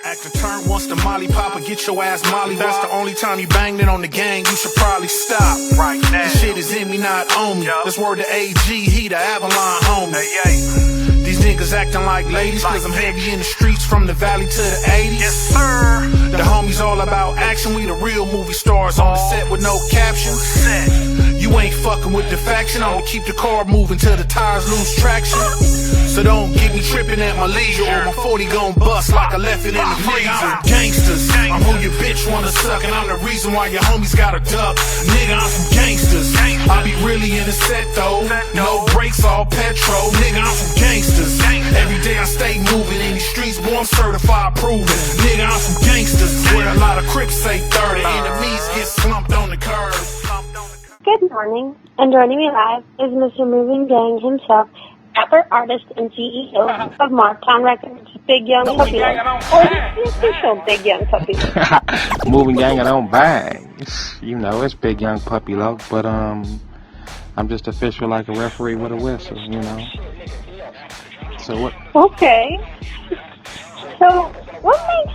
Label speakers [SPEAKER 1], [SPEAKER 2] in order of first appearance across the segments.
[SPEAKER 1] Act a turn once the molly pop or get your ass molly. That's the only time you banged it on the gang, you should probably stop. Right now. This shit is in me, not on me. This word to AG, he the Avalon homie. These niggas acting like ladies, cause I'm heavy in the streets from the valley to the 80s. Yes, sir. The homies all about action, we the real movie stars on the set with no caption. You ain't fucking with the faction, I'ma keep the car moving till the tires lose traction. So don't get me tripping at my leisure, or my 40 gon' bust like I left it in the freezer. Gangsters, I'm who your bitch wanna suck, and I'm the reason why your homies got a duck. Nigga, I'm from gangsters. I be really in the set though, no brakes, all petrol. Nigga, I'm from gangsters. Every day I stay moving in these streets, boy, I'm certified proven. Nigga, I'm from gangsters, where a lot of Crips say 30. Enemies get slumped on the curb.
[SPEAKER 2] Good morning, and joining me live is Mr. Moving Gang himself, rapper, artist, and CEO of Marktown Records, Big Young Puppy Love, or the official Big Young Puppy Love.
[SPEAKER 3] Moving Gang, I don't bang. You know, it's Big Young Puppy Love, but I'm just official like a referee with a whistle, you know. So what? Okay.
[SPEAKER 2] So, what makes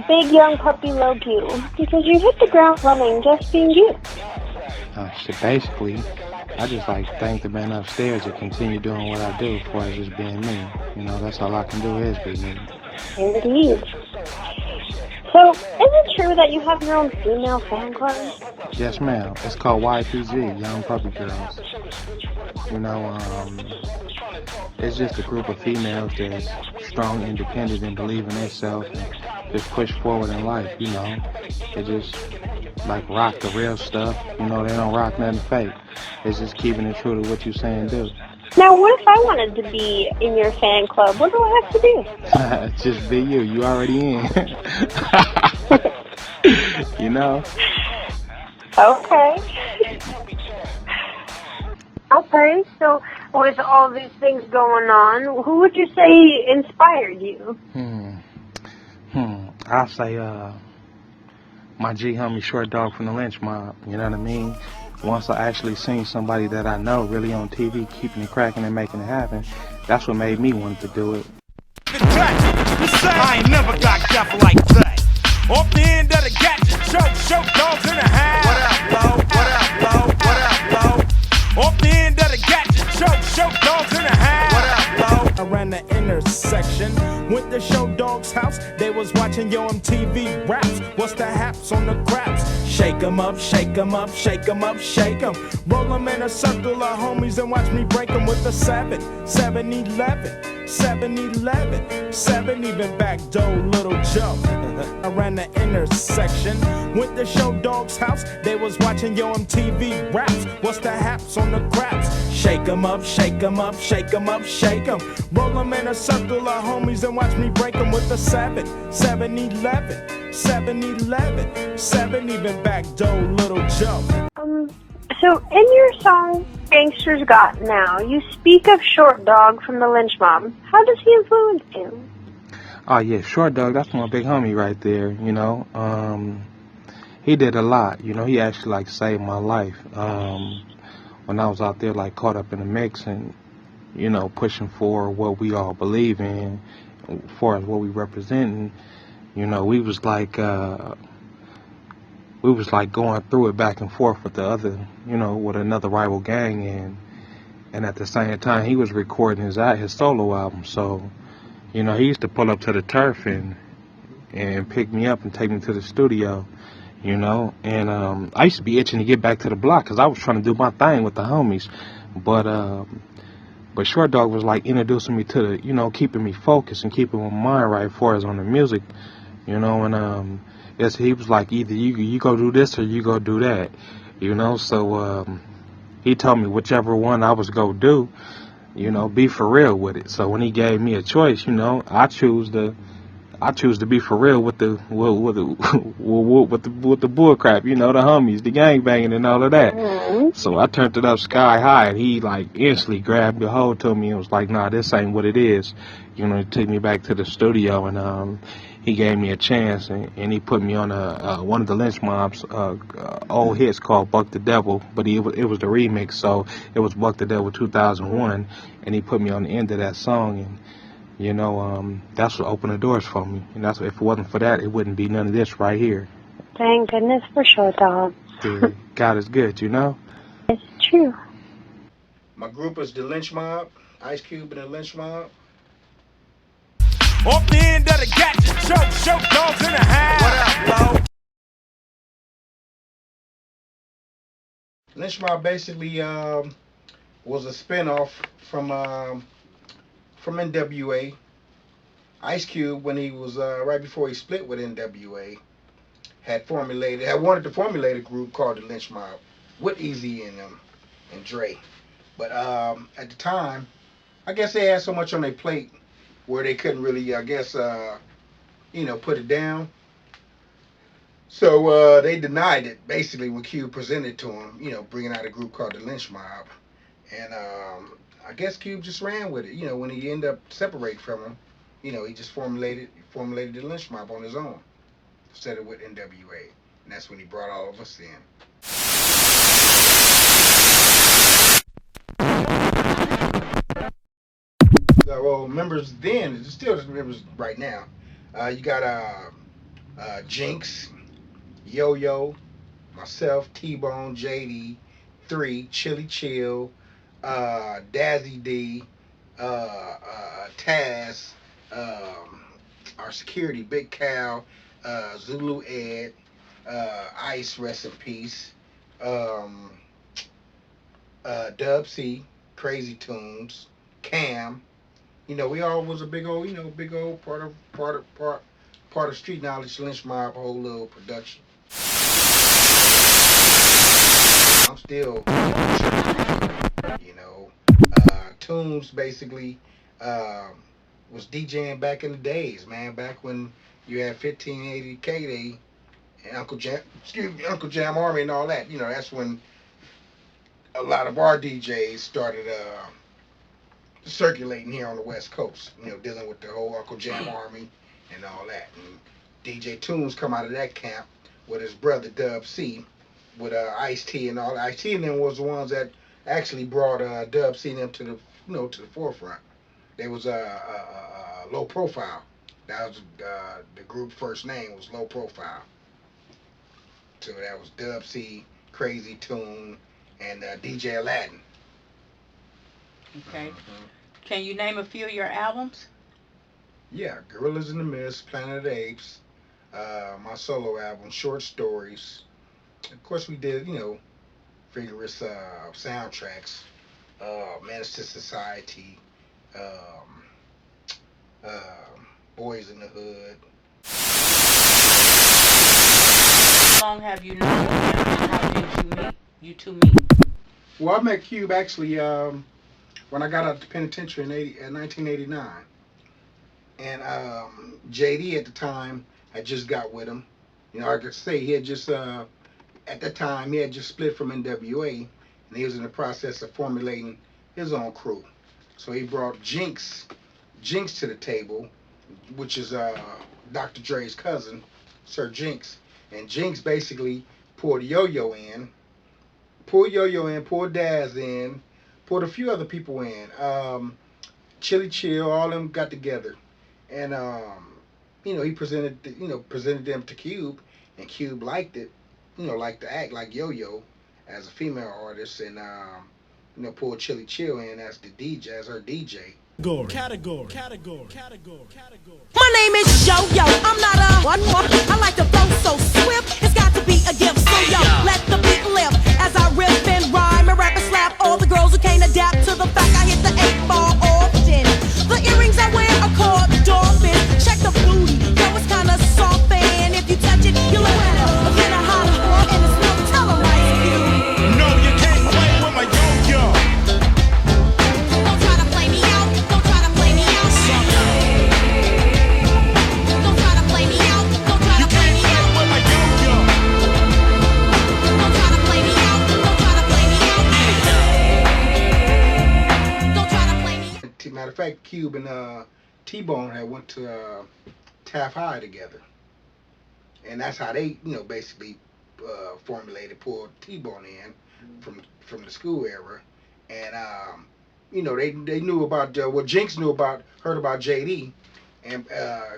[SPEAKER 2] Big Young Puppy Love you? Because you hit the ground running just being you.
[SPEAKER 3] Shit, basically, I just like thank the man upstairs to continue doing what I do for just being me. You know, that's all I can do is be me.
[SPEAKER 2] Indeed. So, is it true that you have your own female fan club?
[SPEAKER 3] Yes, ma'am. It's called YPG, Young Puppy Girls. You know, it's just a group of females that's strong, independent, and believe in themselves and just push forward in life, you know. They just like rock the real stuff, you know, they don't rock nothing fake. It's just keeping it true to what you say and do.
[SPEAKER 2] Now, what if I wanted to be in your fan club? What do I have to
[SPEAKER 3] do? Just be you. You already in. You know?
[SPEAKER 2] Okay. Okay, so with all these things going on, who would you say inspired you?
[SPEAKER 3] I'll say, my G homie Short Dog from the Lynch Mob, you know what I mean? Once I actually seen somebody that I know really on TV keeping it cracking and making it happen, that's what made me want to do it.
[SPEAKER 4] I ain't never got gaffed like that. Off the end of the gadget, choke dogs in the house. What up, low? What up, low? What up, low? Off the end of the gadget, choke dogs in the house. What up, low? I ran the intersection, went to Show Dog's house. They was watching your MTV raps. What's the haps on the craps? Shake 'em up, shake 'em up, shake 'em up, shake 'em. Roll 'em in a circle of homies and watch me break 'em with the 7-11, 7 even back door, little Joe. I ran the intersection, went to Show Dog's house. They was watching your MTV raps. What's the haps on the craps? Shake 'em up, shake 'em up, shake 'em up, shake 'em. Roll 'em in a circle of homies and watch me break 'em with the 7-11, 7 even back door, little Joe.
[SPEAKER 2] So in your song Gangsters Got Now, you speak of Short Dog from the Lynch Mob. How does he influence you?
[SPEAKER 3] Oh yeah, Short Dog, that's my big homie right there, you know. He did a lot, you know, he actually like saved my life. When I was out there like caught up in the mix and, you know, pushing for what we all believe in, as far as what we represent, you know, we was like going through it back and forth with the other, you know, with another rival gang, and at the same time he was recording his solo album. So, you know, he used to pull up to the turf and pick me up and take me to the studio, you know. And I used to be itching to get back to the block because I was trying to do my thing with the homies, but Short Dog was like introducing me to the, you know, keeping me focused and keeping my mind right as far as on the music, you know. And yes, he was like, either you go do this or you go do that, you know. So he told me whichever one I was go do, you know, be for real with it. So when he gave me a choice, you know, I choose to be for real with the bull crap, you know, the homies, the gang banging and all of that. So I turned it up sky high, and he like instantly grabbed a hold to me and was like, nah, this ain't what it is. You know, he took me back to the studio, and he gave me a chance, and he put me on one of the Lynch Mob's old hits called Buck the Devil, but it was the remix, so it was Buck the Devil 2001, and he put me on the end of that song, and That's what opened the doors for me. And that's if it wasn't for that, it wouldn't be none of this right here.
[SPEAKER 2] Thank goodness for sure, dog.
[SPEAKER 3] God is good,
[SPEAKER 2] It's true.
[SPEAKER 5] My group is the Lynch Mob, Ice Cube and the Lynch Mob.
[SPEAKER 4] Off the end of the gadget, choke dogs in the house. What up, Lo?
[SPEAKER 5] Lynch Mob basically was a spinoff from NWA. Ice Cube, when he was right before he split with NWA, had wanted to formulate a group called the Lynch Mob with Easy and Dre. But at the time, I guess they had so much on their plate where they couldn't really, I guess, put it down. So they denied it, basically, when Cube presented to him, bringing out a group called the Lynch Mob. And I guess Cube just ran with it. When he ended up separating from him, he just formulated the Lynch Mob on his own instead of with NWA. And that's when he brought all of us in. Well, members then, it's still just members right now. You got Jinx, Yo-Yo, myself, T-Bone, JD, 3, Chili Chill, Dazzy D, Taz, our security, Big Cal, Zulu Ed, Ice, rest in peace, Dub C, Crazy Tunes, Cam. We all was a big old part of Street Knowledge, Lynch Mob, whole little production. I'm still, Tunes basically was DJing back in the days, man. Back when you had 1580 K-Day and Uncle Jam Army and all that. That's when a lot of our DJs started circulating here on the West Coast. Dealing with the whole Uncle Jam Army and all that. And DJ Tunes come out of that camp with his brother Dub C, with Ice-T and all. Ice-T and them was the ones that actually brought Dub C and them to the forefront. They was Low Profile. That was the group first name was Low Profile. So that was Dub C, Crazy Tune, and DJ Aladdin.
[SPEAKER 6] Okay. Can you name a few of your albums?
[SPEAKER 5] Yeah, Gorillas in the Mist, Planet of the Apes, my solo album, Short Stories. Of course, we did, vigorous soundtracks, Menace to Society, Boys in the Hood.
[SPEAKER 6] How long have you known him? How did you two meet?
[SPEAKER 5] Well, I met Cube actually when I got out of the penitentiary in 1989. And JD at the time had just got with him. I could say he had just, at that time, he had just split from NWA, and he was in the process of formulating his own crew. So he brought Jinx to the table, which is Dr. Dre's cousin, Sir Jinx. And Jinx basically pulled Yo-Yo in, pulled Daz in, pulled a few other people in. Chili Chill, all of them got together. And he presented them to Cube, and Cube liked it, liked to act like Yo-Yo as a female artist, and pulled Chili Chill in as the DJ, as her DJ.
[SPEAKER 4] Category.
[SPEAKER 7] My name is Yo-Yo. I'm not a one more. I like to flow so swift. It's got to be a gift. So yo, let the beat lift as I rip and rhyme and rap and slap all the girls who can't adapt to the fact I hit the 8-ball often. The earrings I wear are called dolphins. Check the booty, yo, it's kinda soft, and if you touch it, you'll wetter. A bit of hot and it's no telling Ice Cube.
[SPEAKER 4] No, you can't play with my yo-yo.
[SPEAKER 7] Don't try to play me out. Don't try to play me out. Don't try to play me out. Don't try to play me out.
[SPEAKER 4] With my yo-yo.
[SPEAKER 7] Don't try to play me out. Don't try to play me out. Don't try to play me out.
[SPEAKER 5] Matter of fact, Cube and T-Bone had went to Taft High together, and that's how they, basically pulled T-Bone in from the school era, and they knew about what Jinx heard about JD, and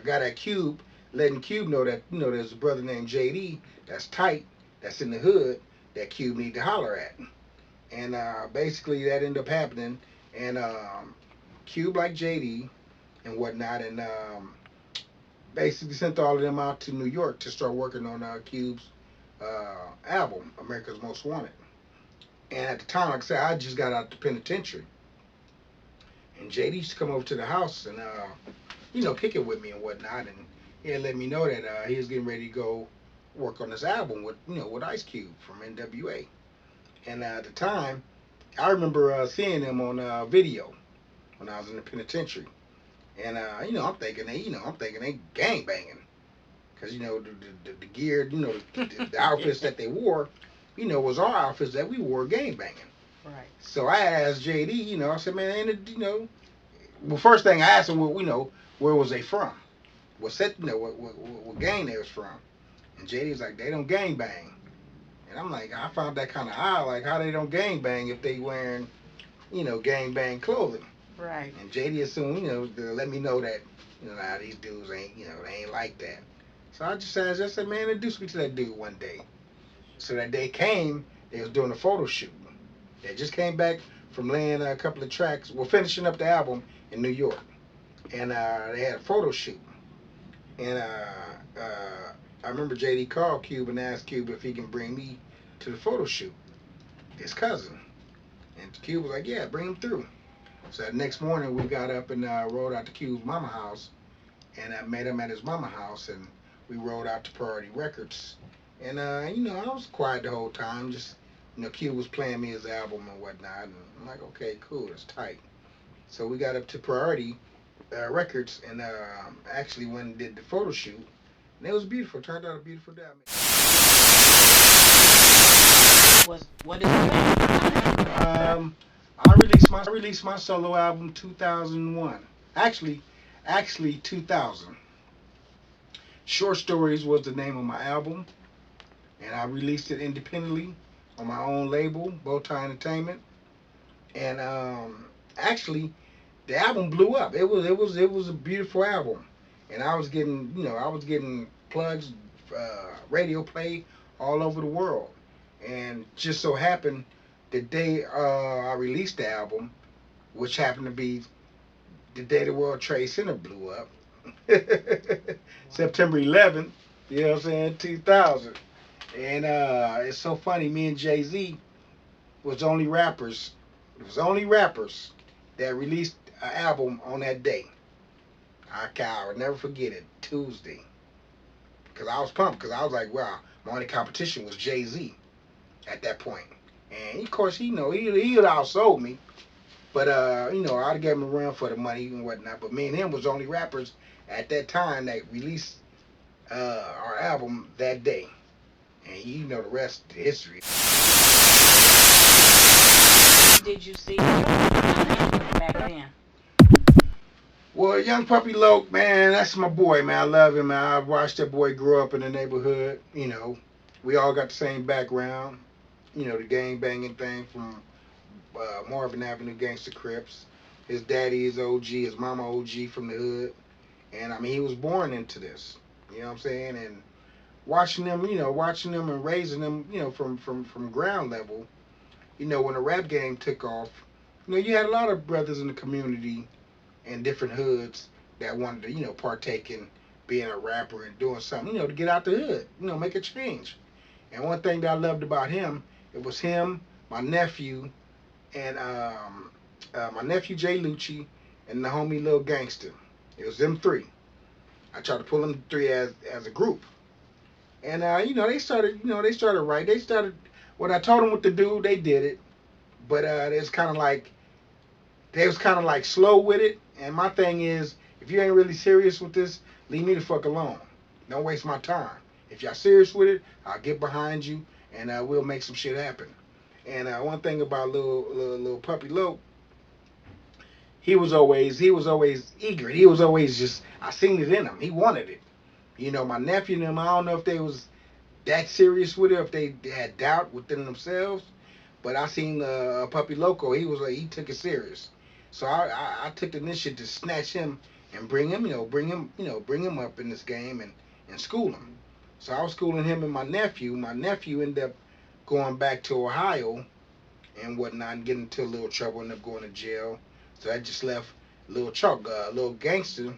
[SPEAKER 5] got at Cube, letting Cube know that there's a brother named JD that's tight, that's in the hood, that Cube need to holler at, and basically that ended up happening, and Cube liked JD and whatnot, and basically sent all of them out to New York to start working on Cube's album, America's Most Wanted. And at the time, like I said, I just got out the penitentiary. And JD used to come over to the house and, kick it with me and whatnot. And he had let me know that he was getting ready to go work on this album with Ice Cube from NWA. And at the time, I remember seeing him on video when I was in the penitentiary. And I'm thinking they gang banging, cause the gear, the outfits that they wore, was our outfits that we wore gang banging.
[SPEAKER 6] Right.
[SPEAKER 5] So I asked JD, I said, man, ain't it, well, first thing I asked him, well, where was they from? What set, what gang they was from? And JD was like, they don't gang bang. And I'm like, I found that kind of odd, like how they don't gang bang if they wearing, gang bang clothing.
[SPEAKER 6] Right.
[SPEAKER 5] And JD assumed, to let me know that, nah, these dudes ain't, they ain't like that. So I just asked, I said, man, introduce me to that dude one day. So that day came, they was doing a photo shoot. They just came back from laying a couple of tracks, finishing up the album in New York. And they had a photo shoot. And I remember JD called Cube and asked Cube if he can bring me to the photo shoot, his cousin. And Cube was like, yeah, bring him through. So the next morning we got up and rode out to Cube's mama house, and I met him at his mama house, and we rode out to Priority Records. And I was quiet the whole time, just Cube was playing me his album and whatnot, and I'm like, okay, cool, it's tight. So we got up to Priority Records, and actually went and did the photo shoot, and it was beautiful. Turned out a beautiful day.
[SPEAKER 6] What is it?
[SPEAKER 5] I released my solo album 2001. Actually 2000. Short Stories was the name of my album, and I released it independently on my own label, Bowtie Entertainment. And actually, the album blew up. It was a beautiful album, and I was getting plugs, radio play all over the world. And just so happened, the day I released the album, which happened to be the day the World Trade Center blew up, September 11th, 2000. And it's so funny, me and Jay-Z was the only rappers that released an album on that day. I would never forget it, Tuesday. Because I was pumped, because I was like, wow, my only competition was Jay-Z at that point. And of course, he outsold me. But, I'd give him a run for the money and whatnot. But me and him was the only rappers at that time that released our album that day. And the rest of the history.
[SPEAKER 6] Did you see back then?
[SPEAKER 5] Well, Young Puppy Loke, man, that's my boy, man. I love him, man. I watched that boy grow up in the neighborhood. We all got the same background. The gang banging thing from Marvin Avenue Gangsta Crips. His daddy is OG, his mama OG from the hood. And I mean, he was born into this. You know what I'm saying? And watching them and raising them, from ground level, when the rap game took off, you had a lot of brothers in the community and different hoods that wanted to, partake in being a rapper and doing something, to get out the hood, make a change. And one thing that I loved about him, it was him, my nephew, and my nephew Jay Lucci, and the homie Lil Gangsta. It was them three. I tried to pull them three as a group. And they started right. They started what I told them what to do, they did it. But it's kind of like they was kind of like slow with it. And my thing is, if you ain't really serious with this, leave me the fuck alone. Don't waste my time. If y'all serious with it, I'll get behind you and we'll make some shit happen. And one thing about little Puppy Loke, he was always eager. He was always just, I seen it in him. He wanted it. My nephew and them, I don't know if they was that serious with it, if they had doubt within themselves. But I seen Puppy Loco. He took it serious. So I took the initiative to snatch him and bring him, bring him up in this game and school him. So I was schooling him and my nephew. My nephew ended up going back to Ohio and whatnot and getting into a little trouble, ended up going to jail. So I just left little Chuck, little Gangsta.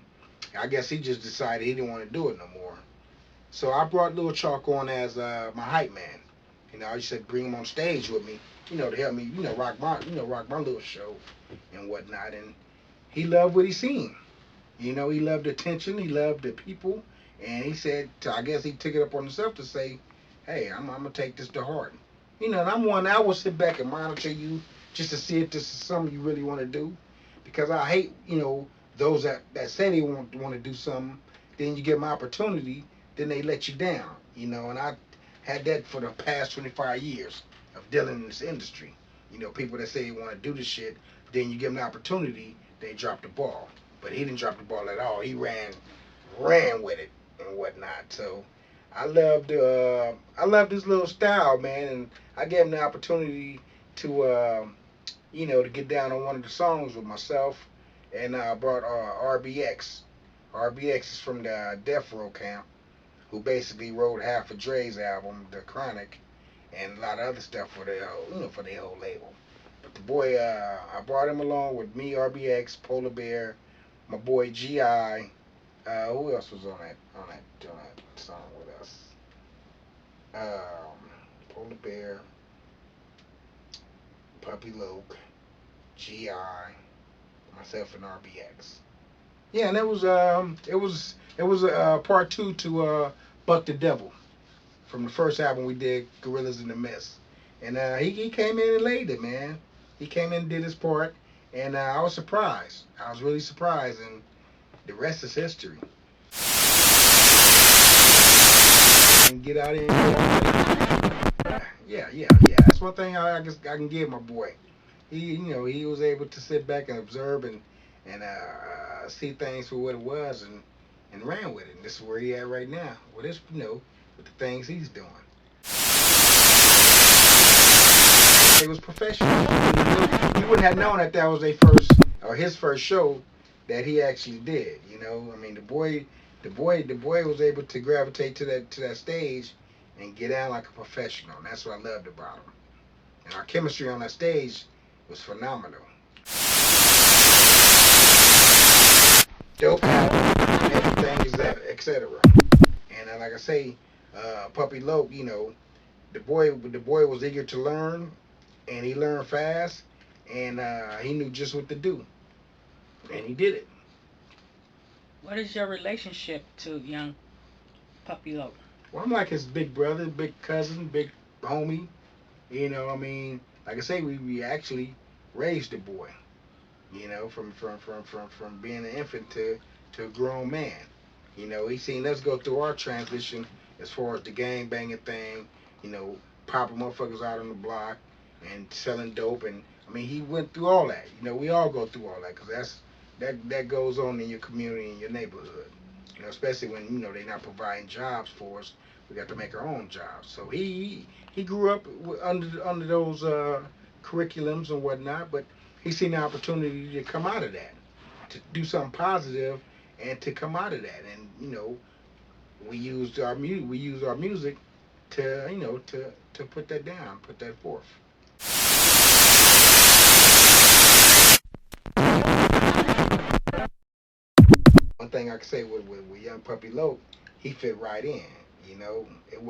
[SPEAKER 5] I guess he just decided he didn't want to do it no more. So I brought Lil Chalk on as my hype man. I just said bring him on stage with me, to help me, rock my little show and whatnot. And he loved what he seen. He loved the attention, he loved the people, and he said, I guess he took it up on himself to say, hey, I'm gonna take this to heart. And I will sit back and monitor you just to see if this is something you really want to do, because I hate, those that say they want to do something, then you give them opportunity, then they let you down, and I had that for the past 25 years of dealing in this industry. People that say they want to do this shit, then you give them the opportunity, they drop the ball. But he didn't drop the ball at all. He ran with it and whatnot. So I loved his little style, man, and I gave him the opportunity to to get down on one of the songs with myself, and I brought RBX. RBX is from the Death Row camp, who basically wrote half of Dre's album, The Chronic, and a lot of other stuff for their whole label. But the boy, I brought him along with me, RBX, Polar Bear, my boy G.I. Who else was on that song with us? Polar Bear, Puppy Loke, G.I., myself, and RBX. Yeah, and it was part two to Buck the Devil from the first album we did, Gorillas in the Mist. And he came in and laid it, man. He came in and did his part, and I was surprised. I was really surprised, and the rest is history. And get out here and yeah. That's one thing I can give my boy. He was able to sit back and observe and see things for what it was and ran with it. And this is where he at right now with his with the things he's doing. It was professional. He wouldn't have known that was his first show that he actually did. I mean, the boy was able to gravitate to that stage and get down like a professional. And that's what I loved about him. And our chemistry on that stage was phenomenal. Dope album, everything, etc. And like I say, Puppy Loke, the boy was eager to learn, and he learned fast, and he knew just what to do, and he did it.
[SPEAKER 6] What is your relationship to young Puppy Loke?
[SPEAKER 5] Well, I'm like his big brother, big cousin, big homie. I mean, like I say, we actually raised the boy. From being an infant to a grown man. He seen us go through our transition as far as the gang banging thing, popping motherfuckers out on the block and selling dope. And I mean, he went through all that. We all go through all that, because that goes on in your community, in your neighborhood. Especially when they're not providing jobs for us. We got to make our own jobs. So he grew up under those curriculums and whatnot, but he seen the opportunity to come out of that, to do something positive, and to come out of that. And we used our music to to put that down, put that forth. One thing I can say with young Puppy Loke, he fit right in. It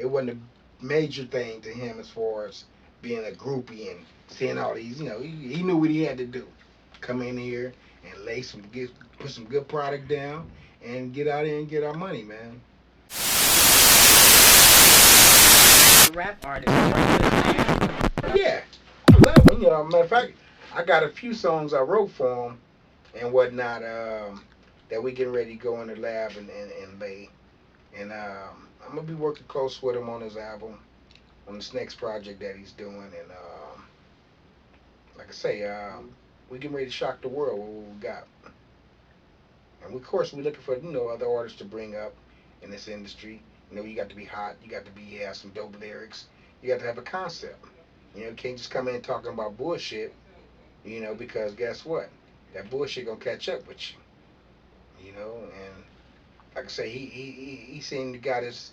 [SPEAKER 5] wasn't a major thing to him as far as being a groupie and seeing all these. He knew what he had to do. Come in here and put some good product down and get out here and get our money, man.
[SPEAKER 6] Rap artist, are you a fan?
[SPEAKER 5] Yeah, I love him. Matter of fact, I got a few songs I wrote for him and whatnot that we getting ready to go in the lab and lay. And I'm gonna be working close with him on his album, on this next project that he's doing. And like I say, we getting ready to shock the world with what we got. And of course, we're looking for other artists to bring up in this industry. You got to be hot. You got to have some dope lyrics. You got to have a concept. You can't just come in talking about bullshit. You know, because guess what? That bullshit gonna catch up with you. You know, and like I say, he seemed to got his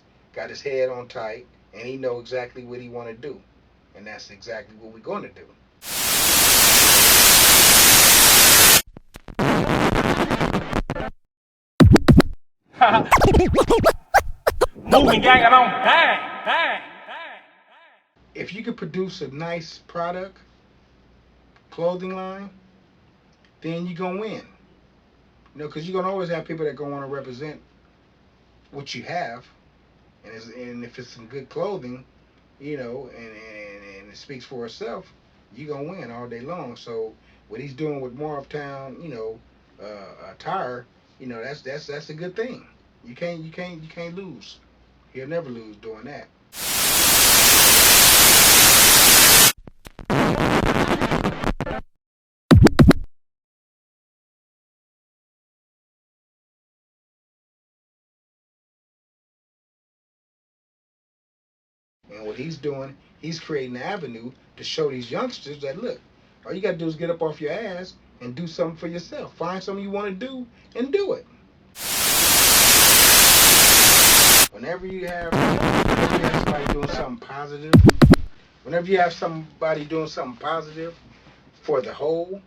[SPEAKER 5] head on tight, and he know exactly what he want to do, and that's exactly what we're going to do.
[SPEAKER 4] Moving gang, I don't bang.
[SPEAKER 5] If you could produce a nice product, clothing line, then you're gonna win. You know, because you're gonna always have people that gonna want to represent what you have, and if it's some good clothing, you know, and it speaks for itself, you're gonna win all day long. So what he's doing with Morristown, you know, attire, you know, that's a good thing. You can't lose. He'll never lose doing that. And what he's doing, he's creating an avenue to show these youngsters that, look, all you got to do is get up off your ass and do something for yourself. Find something you want to do and do it. Whenever you have somebody doing something positive, for the whole,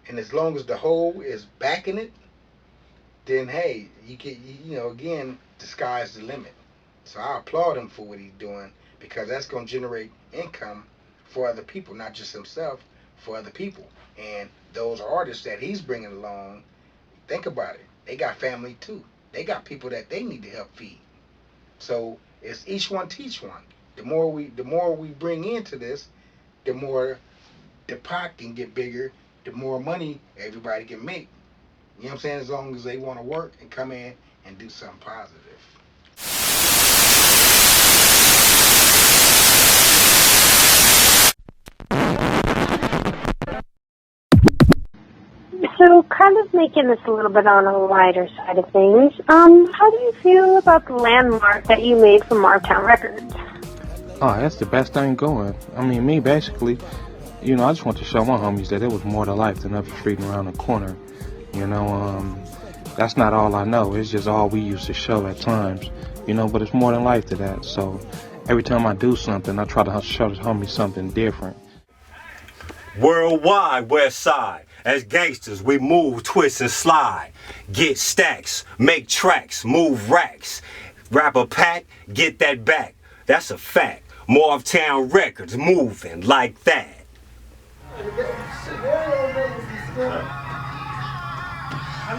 [SPEAKER 5] and as long as the whole is backing it, then hey, you know, again, the sky's the limit. So I applaud him for what he's doing, because that's going to generate income for other people, not just himself, for other people. And those artists that he's bringing along, think about it, they got family too. They got people that they need to help feed. So it's each one teach one. The more we bring into this, the more the pot can get bigger, the more money everybody can make. You know what I'm saying? As long as they want to work and come in and do something positive.
[SPEAKER 2] So, kind of making this a little bit on a lighter side of things, how do you feel about the landmark that you made for Marktown Records?
[SPEAKER 3] Oh, that's the best thing going. I mean, me, basically, you know, I just want to show my homies that it was more to life than up the street and around the corner. You know, that's not all I know. It's just all we used to show at times, you know, but it's more than life to that. So every time I do something, I try to show the homies something different.
[SPEAKER 8] Worldwide, west side. As gangsters, we move, twist, and slide. Get stacks, make tracks, move racks. Rap a pack, get that back. That's a fact. Morristown Records, moving like that.
[SPEAKER 9] I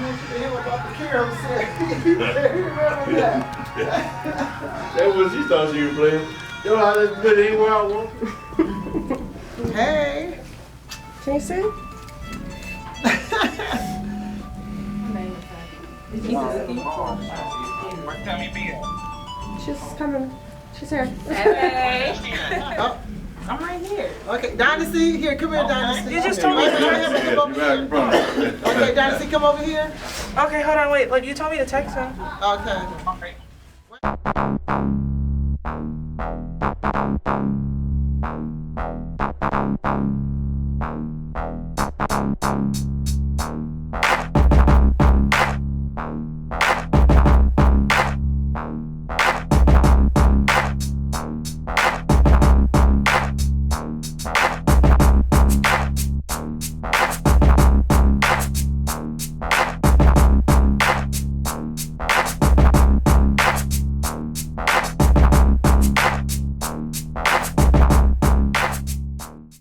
[SPEAKER 9] mentioned to him about the carousel. He remember that.
[SPEAKER 10] That was she thought she was playing. Yo, I just put it anywhere I want.
[SPEAKER 9] Hey. Can you see? She's coming. She's here.
[SPEAKER 6] Hey.
[SPEAKER 9] Oh.
[SPEAKER 6] I'm right here.
[SPEAKER 9] Okay, Dynasty, here, come here, Dynasty.
[SPEAKER 6] You just told me to
[SPEAKER 9] Okay, Dynasty, come over here.
[SPEAKER 6] Okay, hold on, wait. Like, you told me to text him.
[SPEAKER 9] Okay.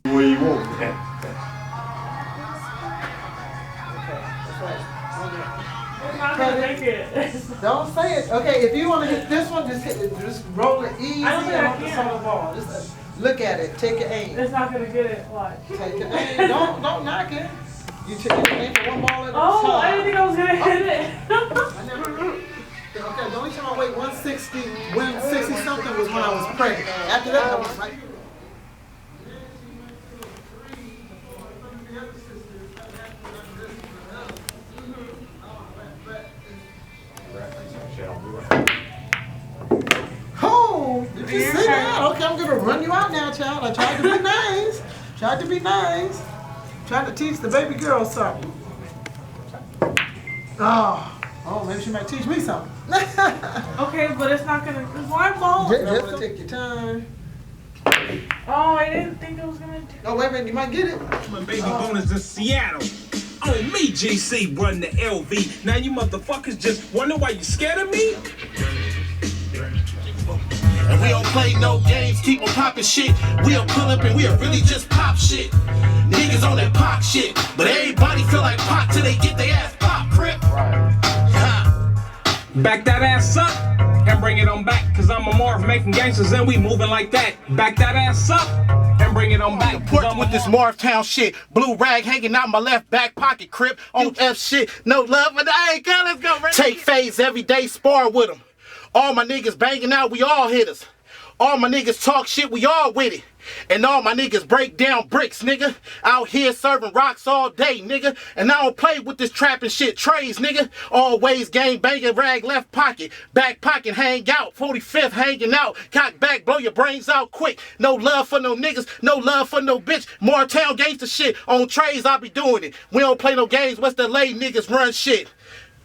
[SPEAKER 10] Where you want?
[SPEAKER 9] Don't say it. Okay, if you want to hit this one, just hit it. Just roll it easy.
[SPEAKER 6] I don't think I
[SPEAKER 9] on the
[SPEAKER 6] can.
[SPEAKER 9] solo ball. Just look at it. Take your aim.
[SPEAKER 6] It's not gonna get it. Watch.
[SPEAKER 9] Take your aim. Don't knock it. You take your aim for one ball at a time.
[SPEAKER 6] Oh, I didn't think I was gonna hit it.
[SPEAKER 9] I never. Okay, the only time I weighed 160, 160 something was when I was pregnant. After that, I was like. Oh, did you see that? Okay, I'm gonna run you out now, child. I tried to be nice. Tried to be nice. Trying to teach the baby girl something. Oh, maybe she might teach me something.
[SPEAKER 6] Okay, but it's not gonna. It's my fault.
[SPEAKER 9] Just want to take your time.
[SPEAKER 6] Oh, I didn't think it was gonna do.
[SPEAKER 9] Oh, wait a minute, you might get it.
[SPEAKER 4] My baby bonus in Seattle. On me, GC, run the LV. Now you motherfuckers just wonder why you scared of me?
[SPEAKER 1] And we don't play no games, keep on popping shit. We'll pull up and we'll really just pop shit. Niggas on that pop shit, but everybody feel like pop till they get their ass pop, crip.
[SPEAKER 4] Back that ass up and bring it on back. Cause I'm a Marv making gangsters and we moving like that. Back that ass up and bring it on back.
[SPEAKER 1] Port with this Marvtown shit. Blue rag hanging out my left back pocket, crip. On F shit, no love, but hey, girl, let's go. Take phase every day, spar with them. All my niggas banging out, we all hitters. All my niggas talk shit, we all with it. And all my niggas break down bricks, nigga. Out here serving rocks all day, nigga. And I don't play with this trapping shit trays, nigga. Always gang banging, rag left pocket. Back pocket, hang out. 45th hanging out. Cock back, blow your brains out quick. No love for no niggas, no love for no bitch. Moortown gangsta shit. On trays, I be doing it. We don't play no games, West LA niggas run shit.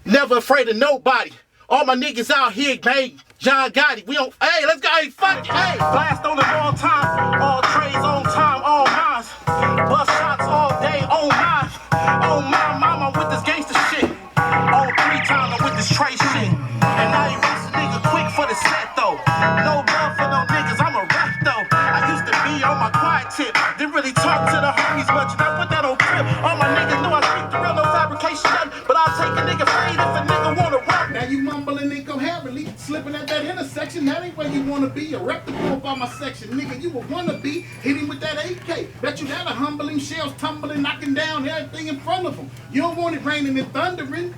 [SPEAKER 1] Never afraid of nobody. All my niggas out here, man. John Gotti, we don't, hey, let's go, hey, fuck it, hey. Blast on it all time, all trays on time, all mines. Bust shots all day, on mine. On my mama with this gangsta shit. On 3 times I'm with this Trey shit. And now you rest a nigga quick for the set though. No love for no niggas, I'm a rap though. I used to be on my quiet tip. Didn't really talk to the homies much, and I put that on crib. All my niggas knew I speak the real, no fabrication nothing. But I'll take a nigga fade if a nigga wanna rap. Now you mumbling incoherently, slipping at that intersection. That ain't where you wanna be. A rep the up on my section, nigga. You a wannabe. Hit him with that AK. Bet you that a humbling, shells tumbling, knocking down everything in front of him. You don't want it raining and thundering.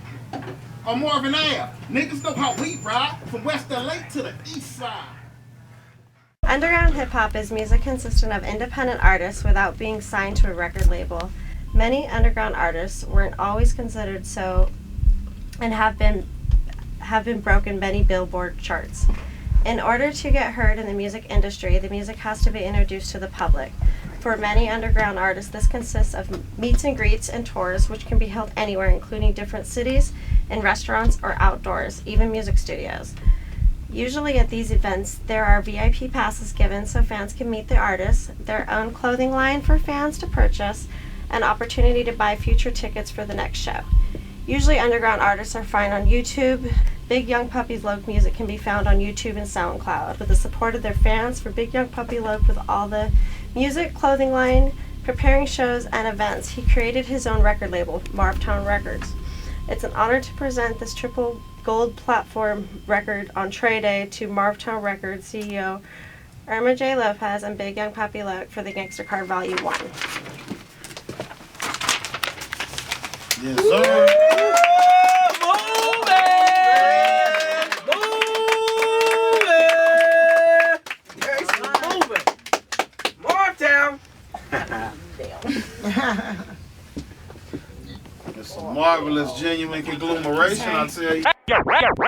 [SPEAKER 1] Or Marvin Ave. Niggas know how we ride from West LA to the east side.
[SPEAKER 11] Underground hip-hop is music consisting of independent artists without being signed to a record label. Many underground artists weren't always considered so and have been broken many Billboard charts. In order to get heard in the music industry, the music has to be introduced to the public. For many underground artists, this consists of meets and greets and tours, which can be held anywhere, including different cities, in restaurants, or outdoors, even music studios. Usually at these events, there are VIP passes given so fans can meet the artists, their own clothing line for fans to purchase, an opportunity to buy future tickets for the next show. Usually underground artists are found on YouTube. Big Young Puppy's Loc music can be found on YouTube and SoundCloud. With the support of their fans, for Big Young Puppy Loc with all the music, clothing line, preparing shows, and events, he created his own record label, Marvtown Records. It's an honor to present this triple gold platform record on Trey Day to Marvtown Records CEO Irma J. Lopez and Big Young Puppy Loc for the Gangsta Card Volume 1.
[SPEAKER 1] Yes, sir.
[SPEAKER 10] It's a marvelous, genuine conglomeration, I tell you.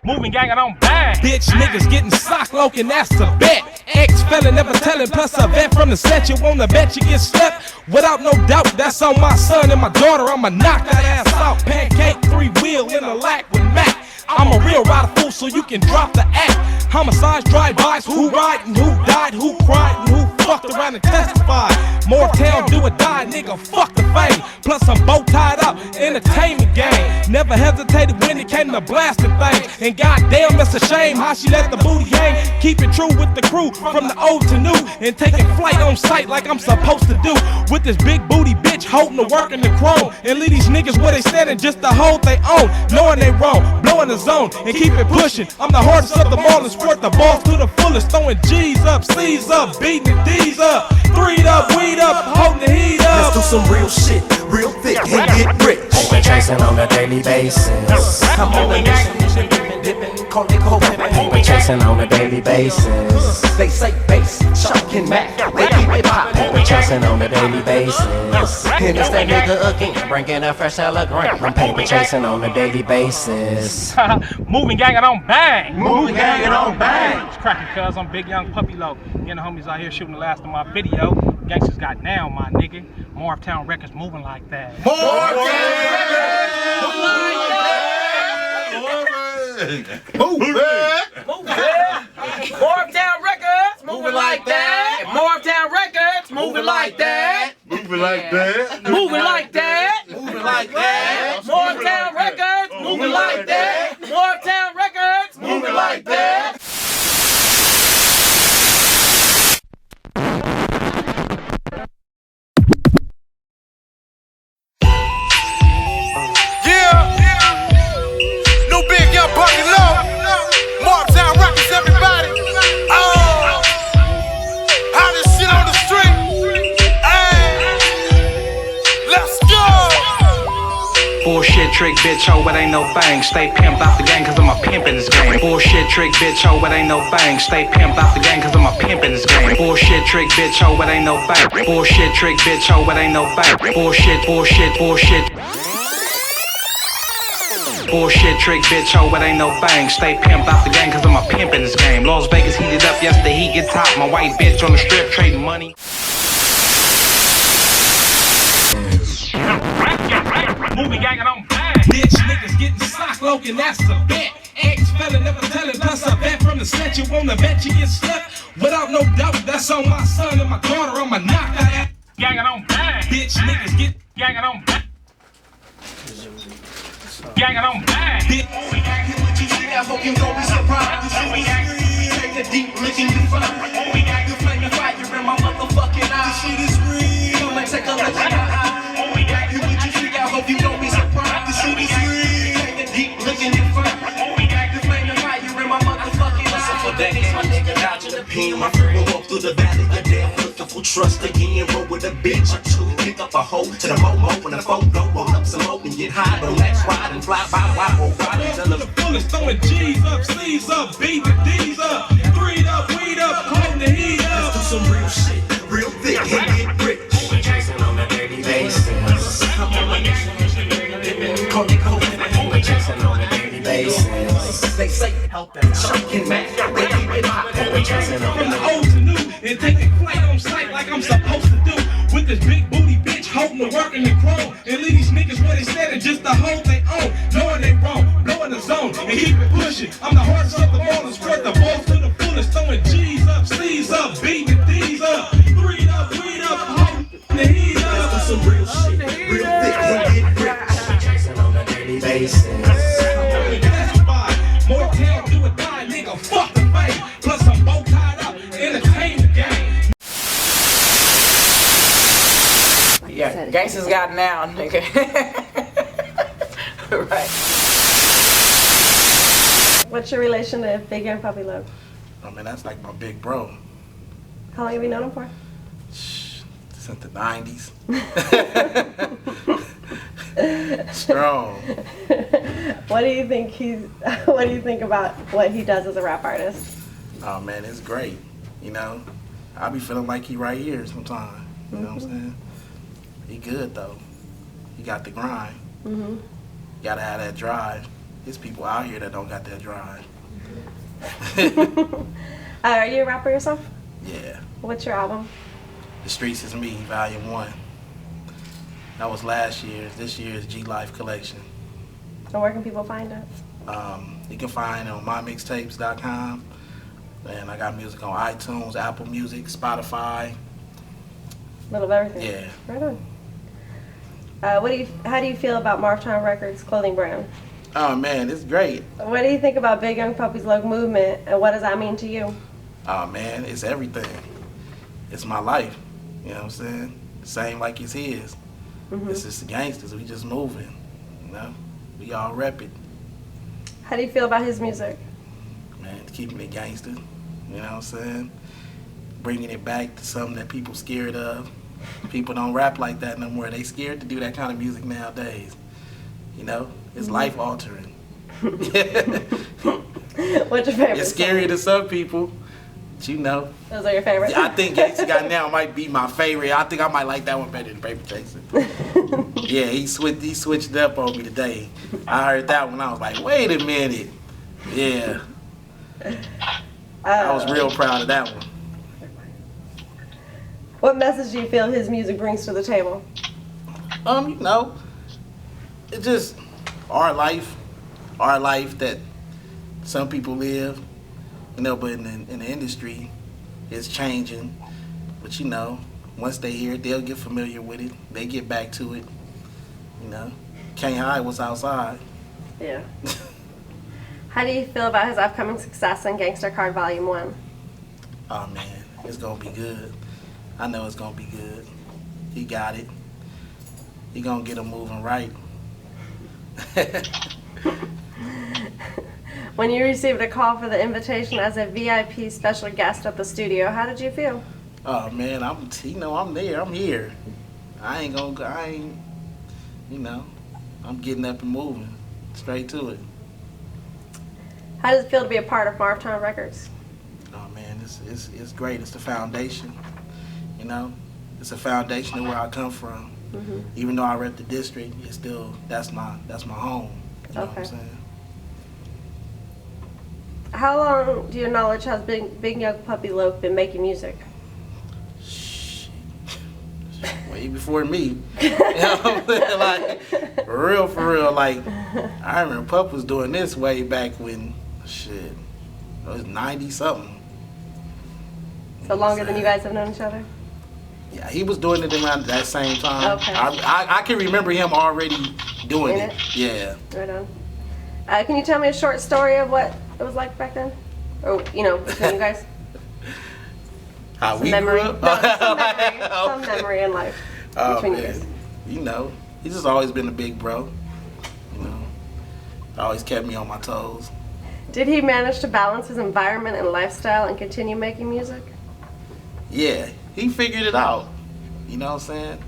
[SPEAKER 4] Moving gang, I don't bang.
[SPEAKER 12] Bitch niggas getting sock loking, that's a bet. Ex-fella never telling, plus a vet from the set. You wanna bet you get slept? Without no doubt, that's on my son and my daughter. I'ma knock that ass out. Pancake, 3-wheel in a lack with Mac. I'm a real rider fool, so you can drop the act. Homicides, drive-bys, who ride and who died, who cried and who fucked around and testified. Moortown, do or die, nigga, fuck the fame. Plus I'm bow tied up, entertainment game. Never hesitated when it came to blasting things. And goddamn, it's a shame how she let the booty hang. Keep it true with the crew, from the old to new. And taking flight on sight like I'm supposed to do. With this big booty bitch holding the work in the chrome. And leave these niggas where they standing just to hold they own. Knowing they wrong, blowing the zone and keep it pushing. I'm the hardest of them all and squirt the balls to the fullest. Throwing G's up, C's up, beating the D's up. 3'd up, weed up, holding the heat up.
[SPEAKER 13] Let's do some real shit, real thick and get rich. We're chasing on a daily basis. Come on, dipping, call it cold. We're chasing on a daily basis. They say bass, shock and Mac. They keep it poppin'. We're chasing on a daily basis. And it's that nigga again, bringing a fresh telegram. I'm paper chasing on a daily basis.
[SPEAKER 4] Moving gang, I don't bang.
[SPEAKER 13] Moving gang, I don't bang.
[SPEAKER 4] It's cracking cuz I'm Big Young Puppy Loc. Me and the homies out here shooting the last of my video.
[SPEAKER 12] Gangsta's got now, my nigga. Morphtown Records moving like that.
[SPEAKER 6] Morphtown Records, moving like that. Morphtown Records, moving like that.
[SPEAKER 10] Moving like that.
[SPEAKER 6] Moving like that.
[SPEAKER 10] Moving like that.
[SPEAKER 6] Morphtown Records, moving like that. Morphtown Records, moving like that.
[SPEAKER 4] New big young Bucky Low. Morphtown Records, everybody. Oh, hottest shit on the street. Hey, let's go.
[SPEAKER 14] Bullshit trick, bitch, oh, it ain't no bang. Stay pimped out the game, cause I'm a pimp in this game. Bullshit trick, bitch, oh, it ain't no bang. Stay pimped out the game, cause I'm a pimp in this game. Bullshit trick, bitch, oh, it ain't no bang. Bullshit trick, bitch, oh, it ain't no bang. Bullshit, bullshit, bullshit. Bullshit trick, bitch, oh, it ain't no bang. Stay pimped out the game, cause I'm a pimp in this game. Las Vegas heated up yesterday, he get top. My white bitch on the strip trading money.
[SPEAKER 12] Movie gang and I'm back. Bitch niggas getting sock loking, that's a bet. Ex-fella never telling, plus a vet from the set. You wanna bet you get slept? Without no doubt, that's on my son and my daughter. I'ma knock that gang and I'm back. Bitch niggas get gang and I'm back. Gang and I'm back. Bitch.
[SPEAKER 13] I hope you gon' be surprised. Take a deep look in your fire. You flame the fire in my motherfucking eyes. This shit is real. Come and take a look in my eye. I hope you gon' be surprised. This shit is real. Take a deep look in your fire. You flame the fire in my motherfucking eyes. For decades, my nigga dodging the pen. My friend will walk through the valley of death. Looking for trust again. Roll with a bitch or two. Pick up a hoe to the momo when the folk go. Roll up some more and get high. Don't let's ride and fly by.
[SPEAKER 12] To the fullest, throwing G's up, C's up, beat the D's up, threed up, weed up, holding the heat up.
[SPEAKER 13] Let's do some real shit, real thick, and get rich. We're chasing on a daily basis. I'm on a mission, call it COVID. We're chasing on a daily basis. They say help that shaking man, they keep it hot. We're chasing on
[SPEAKER 12] from the old to new and taking flight on sight like I'm supposed to do. With this big booty bitch holding the work in the chrome and leave these niggas where they said and just to hold they own, knowing they wrong, blowing the zone and keep it pushing. I'm the hardest of the ball and squirt the balls to the fullest, throwing G's up, C's up, beating D's up, threed up, weed up, holding the heat up.
[SPEAKER 13] Let's do some real shit, real thick and get rich. We're chasing on a daily basis.
[SPEAKER 12] More town, do or die, nigga, fuck the fame. Plus I'm bow tied up, entertain the game.
[SPEAKER 6] Yeah, Gangsta's got now, nigga. Right.
[SPEAKER 11] What's your relation to Big Young Puppy Love?
[SPEAKER 5] I mean, that's like my big bro.
[SPEAKER 11] How long have you known him for?
[SPEAKER 5] Since the 90s. Strong.
[SPEAKER 11] What do you think about what he does as a rap artist?
[SPEAKER 5] Oh man, it's great. You know, I be feeling like he right here sometimes. You know what I'm saying? He good though. He got the grind.
[SPEAKER 11] Mm-hmm.
[SPEAKER 5] Gotta have that drive. There's people out here that don't got that drive.
[SPEAKER 11] Are you a rapper yourself?
[SPEAKER 5] Yeah.
[SPEAKER 11] What's your album?
[SPEAKER 5] The Streets Is Me, Volume 1. That was last year's. This year's G Life collection.
[SPEAKER 11] And where can people find it?
[SPEAKER 5] You can find it on mymixtapes.com. And I got music on iTunes, Apple Music, Spotify.
[SPEAKER 11] A little of everything.
[SPEAKER 5] Yeah.
[SPEAKER 11] Right on. How do you feel about Morphtown Records clothing brand?
[SPEAKER 5] Oh man, it's great.
[SPEAKER 11] What do you think about Big Young Puppy's Love movement, and what does that mean to you?
[SPEAKER 5] Oh man, it's everything. It's my life. You know what I'm saying? Same like it's his.
[SPEAKER 11] Mm-hmm.
[SPEAKER 5] It's just the gangsters. We just moving. You know? We all rep it.
[SPEAKER 11] How do you feel about his music?
[SPEAKER 5] Man, keeping it gangster. You know what I'm saying? Bringing it back to something that people scared of. People don't rap like that no more. They scared to do that kind of music nowadays. You know? It's life altering.
[SPEAKER 11] What's your favorite?
[SPEAKER 5] It's scary to some people. But you know.
[SPEAKER 11] Those are your favorites?
[SPEAKER 5] I think Gangsta Got Now might be my favorite. I think I might like that one better than Paper Chaser. Yeah, he switched up on me today. I heard that one. I was like, wait a minute. Yeah. I was real proud of that one.
[SPEAKER 11] What message do you feel his music brings to the table?
[SPEAKER 15] You know, it's just our life that some people live, you know, but in the industry, it's changing. But you know, once they hear it, they'll get familiar with it. They get back to it. You know, can't hide what's outside.
[SPEAKER 11] Yeah. How do you feel about his upcoming success in Gangsta Card Volume 1?
[SPEAKER 15] Oh man, it's gonna be good. I know it's gonna be good. He got it. He gonna get him moving right.
[SPEAKER 11] When you received a call for the invitation as a VIP special guest at the studio, how did you feel?
[SPEAKER 15] Oh man, I'm there. I'm here. You know, I'm getting up and moving straight to it.
[SPEAKER 11] How does it feel to be a part of Marvtown Records?
[SPEAKER 15] Oh man, it's great. It's the foundation. You know, it's a foundation of where I come from.
[SPEAKER 11] Mm-hmm.
[SPEAKER 15] Even though I rep the district, it's still that's my home. You know what I'm saying?
[SPEAKER 11] How long, to your knowledge, has Big Young Puppy Loke been making music?
[SPEAKER 15] Way before me. You know, like for real. Like I remember Pup was doing this way back when it was 90 something.
[SPEAKER 11] So longer than you guys have known each other?
[SPEAKER 15] Yeah, he was doing it around that same time.
[SPEAKER 11] Okay.
[SPEAKER 15] I can remember him already doing it. Yeah.
[SPEAKER 11] Right on. Can you tell me a short story of what it was like back then? Or, you know, between you guys?
[SPEAKER 15] How
[SPEAKER 11] Some
[SPEAKER 15] we
[SPEAKER 11] memory.
[SPEAKER 15] grew up?
[SPEAKER 11] No, some memory in life between you guys.
[SPEAKER 15] You know, he's just always been a big bro. You know, always kept me on my toes.
[SPEAKER 11] Did he manage to balance his environment and lifestyle and continue making music?
[SPEAKER 15] Yeah, he figured it out. You know what I'm saying?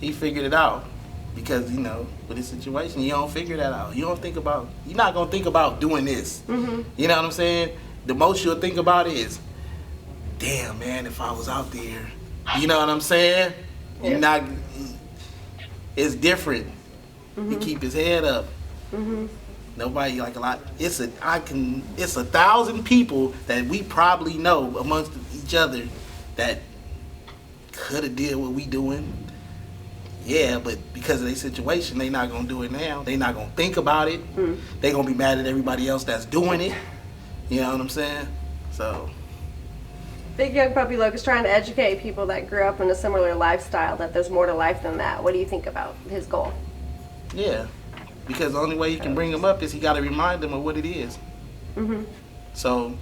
[SPEAKER 15] He figured it out. Because, you know, with his situation, you don't figure that out. You're not going to think about doing this.
[SPEAKER 11] Mm-hmm.
[SPEAKER 15] You know what I'm saying? The most you'll think about is, damn, man, if I was out there. You know what I'm saying?
[SPEAKER 11] Yeah.
[SPEAKER 15] It's different.
[SPEAKER 11] Mm-hmm.
[SPEAKER 15] He keep his head up.
[SPEAKER 11] Mm-hmm.
[SPEAKER 15] Nobody, like a lot, it's 1,000 people that we probably know amongst each other that could have did what we doing. Yeah, but because of their situation, they not gonna do it now. They not gonna think about it. They gonna be mad at everybody else that's doing it. You know what I'm saying? So,
[SPEAKER 11] Big Young Puppy Loke is trying to educate people that grew up in a similar lifestyle that there's more to life than that. What do you think about his goal?
[SPEAKER 15] yeah, because the only way you can bring them up is he got to remind them of what it is.
[SPEAKER 11] Mm-hmm.
[SPEAKER 15] So,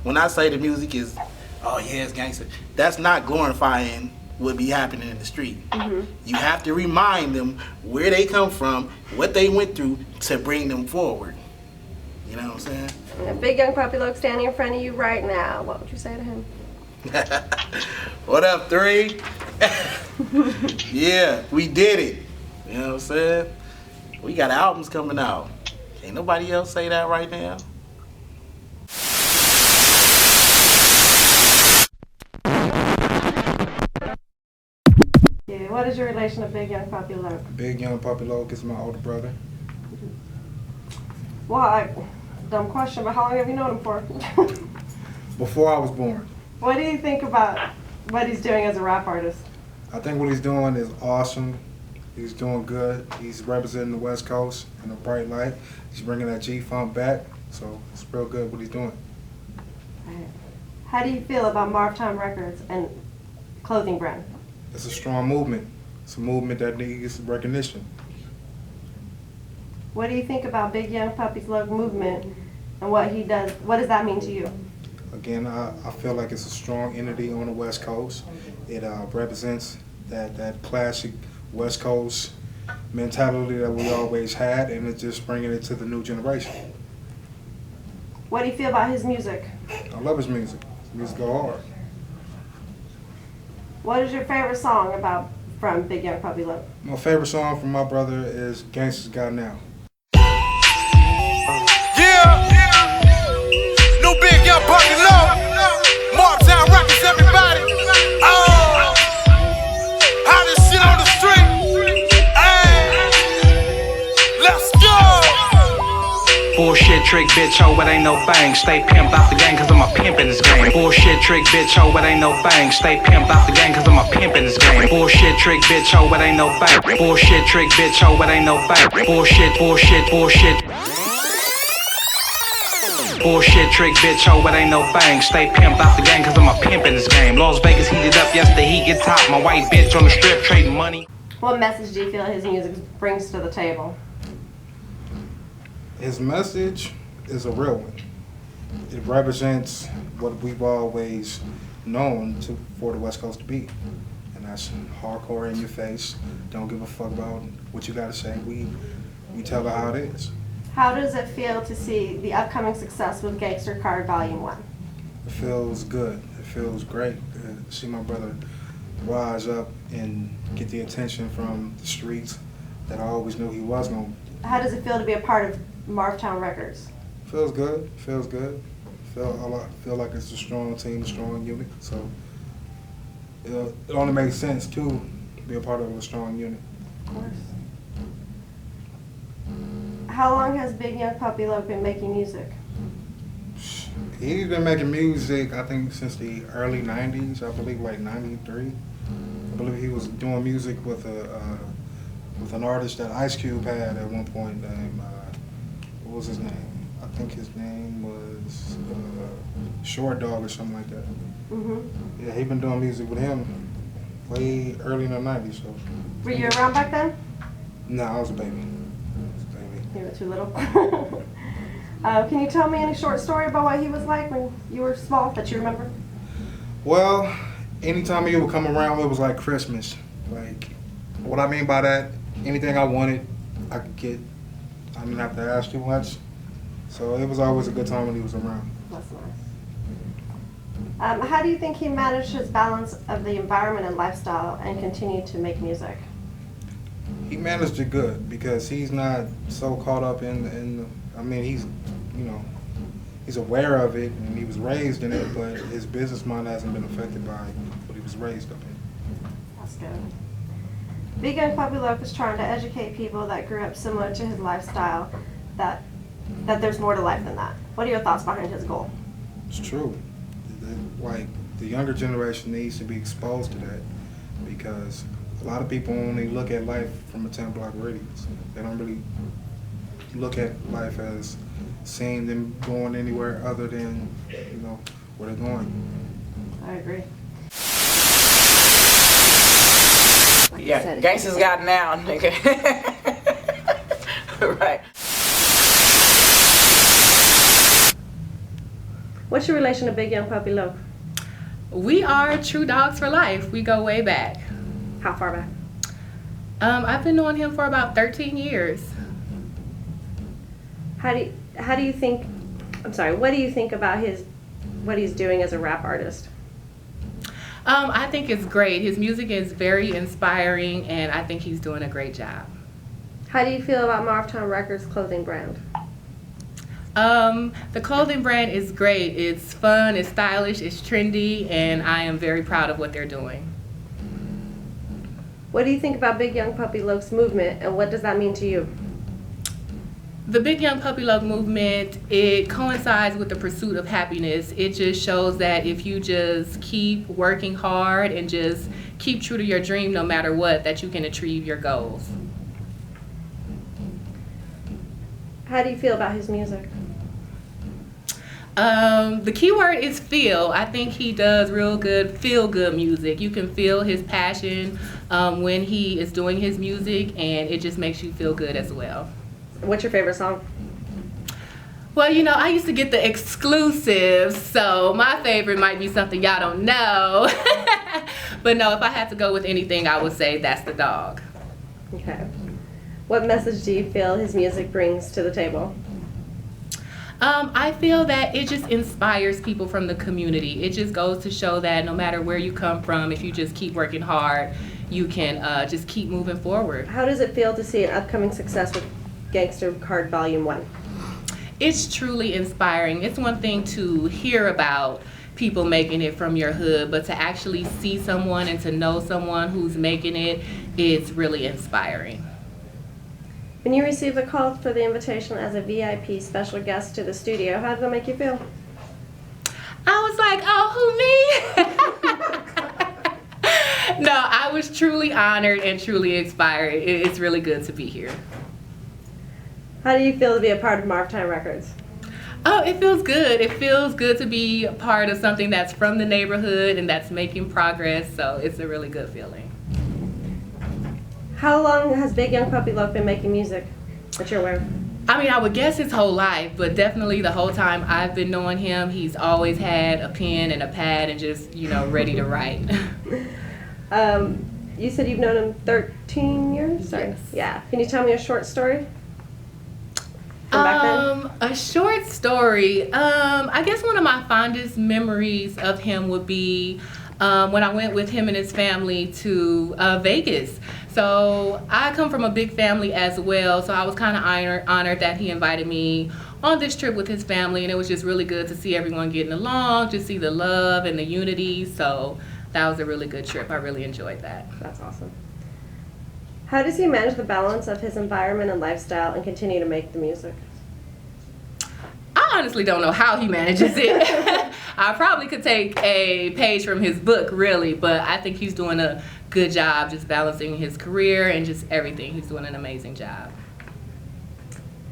[SPEAKER 15] when I say the music is, oh yeah, it's gangster, that's not glorifying what be happening in the street.
[SPEAKER 11] Mm-hmm.
[SPEAKER 15] You have to remind them where they come from, what they went through to bring them forward. You know what I'm saying?
[SPEAKER 11] A Big Young Puppy Loke standing in front of you right now. What would you say to him?
[SPEAKER 15] What up, 3? Yeah, we did it. You know what I'm saying? We got albums coming out. Ain't nobody else say that right now.
[SPEAKER 11] Yeah, what is your relation to Big Young Puppy Loke?
[SPEAKER 5] Big Young Puppy Loke is my older brother.
[SPEAKER 11] Well, dumb question, but how long have you known him for?
[SPEAKER 5] Before I was born.
[SPEAKER 11] What do you think about what he's doing as a rap artist?
[SPEAKER 5] I think what he's doing is awesome. He's doing good. He's representing the West Coast in a bright light. He's bringing that G-Funk back, so it's real good what he's doing.
[SPEAKER 11] Right. How do you feel about Marvtown Records and clothing brand?
[SPEAKER 5] It's a strong movement. It's a movement that needs recognition.
[SPEAKER 11] What do you think about Big Young Puppy Loke movement and what he does? What does that mean to you?
[SPEAKER 5] Again, I feel like it's a strong entity on the West Coast. It represents that classic West Coast mentality that we always had, and it's just bringing it to the new generation.
[SPEAKER 11] What do you feel about his music?
[SPEAKER 5] I love his music. His music go hard.
[SPEAKER 11] What is your favorite song from Big Young Puppy Loke?
[SPEAKER 5] My favorite song from my brother is Gangsta's Got Now.
[SPEAKER 4] New Big Young Puppy Loke. Marvtown Records, everybody. Oh, hottest shit on the street. Hey, let's go.
[SPEAKER 14] Bullshit trick bitch, ho, it ain't no bang. Stay pimped out the game cause I'm a pimp in this game. Bullshit trick bitch, ho, it ain't no bang. Stay pimped out the game cause I'm a pimp in this game. Bullshit trick bitch, ho, it ain't no bang. Bullshit trick bitch, ho, it ain't no bang. Bullshit, bullshit, bullshit. Bullshit trick bitch, ho, it ain't no bang. Stay pimped out the game cause I'm a pimp in this game. Las Vegas heated up yesterday, he get top. My white bitch on the strip trading money.
[SPEAKER 11] What message do you feel his music brings to the table?
[SPEAKER 5] His message is a real one. It represents what we've always known for the West Coast to be. And that's hardcore in your face. Don't give a fuck about what you gotta say. We tell her how it is.
[SPEAKER 11] How does it feel to see the upcoming success with Gangster Card Volume 1?
[SPEAKER 5] It feels good. It feels great to see my brother rise up and get the attention from the streets that I always knew he was going to.
[SPEAKER 11] How does it feel to be a part of Marvtown Records?
[SPEAKER 5] Feels good. Feels good. Feel like it's a strong team, a strong unit. So it only makes sense to be a part of a strong unit.
[SPEAKER 11] Of course. How long has Big Young Puppy Love been making music?
[SPEAKER 5] He's been making music, I think, since the early 90s. I believe like 93. I believe he was doing music with an artist that Ice Cube had at one point named, what was his name? I think his name was Short Dog or something like that.
[SPEAKER 11] Mm-hmm.
[SPEAKER 5] Yeah, he's been doing music with him way early in the 90s. So.
[SPEAKER 11] Were you around back then?
[SPEAKER 5] No, I was a baby.
[SPEAKER 11] You were too little. Can you tell me any short story about what he was like when you were small that you remember?
[SPEAKER 5] Well, anytime he would come around, it was like Christmas. Like, what I mean by that, anything I wanted, I could get. I didn't have to ask too much. So it was always a good time when he was around.
[SPEAKER 11] That's nice. How do you think he managed his balance of the environment and lifestyle and continued to make music?
[SPEAKER 5] He managed it good because he's not so caught up in I mean, he's aware of it and he was raised in it, but his business mind hasn't been affected by what he was raised up in.
[SPEAKER 11] That's good. Big Young Puppy Love is trying to educate people that grew up similar to his lifestyle that there's more to life than that. What are your thoughts behind his goal?
[SPEAKER 5] It's true. Like, the younger generation needs to be exposed to that because a lot of people only look at life from a 10-block radius. They don't really look at life as seeing them going anywhere other than, where they're going.
[SPEAKER 11] I agree.
[SPEAKER 16] Yeah, Gangsta's got it now, nigga. Right.
[SPEAKER 11] What's your relation to Big Young Puppy Love?
[SPEAKER 17] We are true dogs for life. We go way back.
[SPEAKER 11] How far back?
[SPEAKER 17] I've been knowing him for about 13 years.
[SPEAKER 11] What do you think about what he's doing as a rap artist?
[SPEAKER 17] I think it's great. His music is very inspiring and I think he's doing a great job.
[SPEAKER 11] How do you feel about Marvtown Records' clothing brand?
[SPEAKER 17] The clothing brand is great. It's fun, it's stylish, it's trendy, and I am very proud of what they're doing.
[SPEAKER 11] What do you think about Big Young Puppy Love's movement, and what does that mean to you?
[SPEAKER 17] The Big Young Puppy Love movement, it coincides with the pursuit of happiness. It just shows that if you just keep working hard and just keep true to your dream no matter what, that you can achieve your goals.
[SPEAKER 11] How do you feel about his music?
[SPEAKER 17] The key word is feel. I think he does real good, feel-good music. You can feel his passion when he is doing his music, and it just makes you feel good as well.
[SPEAKER 11] What's your favorite song?
[SPEAKER 17] Well, I used to get the exclusives, so my favorite might be something y'all don't know. But no, if I had to go with anything, I would say That's the Dog.
[SPEAKER 11] Okay. What message do you feel his music brings to the table?
[SPEAKER 17] I feel that it just inspires people from the community. It just goes to show that no matter where you come from, if you just keep working hard, you can just keep moving forward.
[SPEAKER 11] How does it feel to see an upcoming success with Gangster Card Volume 1?
[SPEAKER 17] It's truly inspiring. It's one thing to hear about people making it from your hood, but to actually see someone and to know someone who's making it is really inspiring.
[SPEAKER 11] When you received the call for the invitation as a VIP special guest to the studio, how did that make you feel?
[SPEAKER 17] I was like, oh, who, me? No, I was truly honored and truly inspired. It's really good to be here.
[SPEAKER 11] How do you feel to be a part of Marvtown Records?
[SPEAKER 17] Oh, it feels good. It feels good to be a part of something that's from the neighborhood and that's making progress, so it's a really good feeling.
[SPEAKER 11] How long has Big Young Puppy Love been making music that you're aware of?
[SPEAKER 17] I mean, I would guess his whole life, but definitely the whole time I've been knowing him, he's always had a pen and a pad and just, ready to write.
[SPEAKER 11] You said you've known him 13 years? Sorry.
[SPEAKER 17] Yes.
[SPEAKER 11] Yeah. Can you tell me a short story? From back then?
[SPEAKER 17] A short story. I guess one of my fondest memories of him would be when I went with him and his family to Vegas. So I come from a big family as well, so I was kind of honored that he invited me on this trip with his family, and it was just really good to see everyone getting along, to see the love and the unity. So that was a really good trip. I really enjoyed that.
[SPEAKER 11] That's awesome. How does he manage the balance of his environment and lifestyle and continue to make the music?
[SPEAKER 17] I honestly don't know how he manages it. I probably could take a page from his book, really, but I think he's doing a good job just balancing his career and just everything. He's doing an amazing job.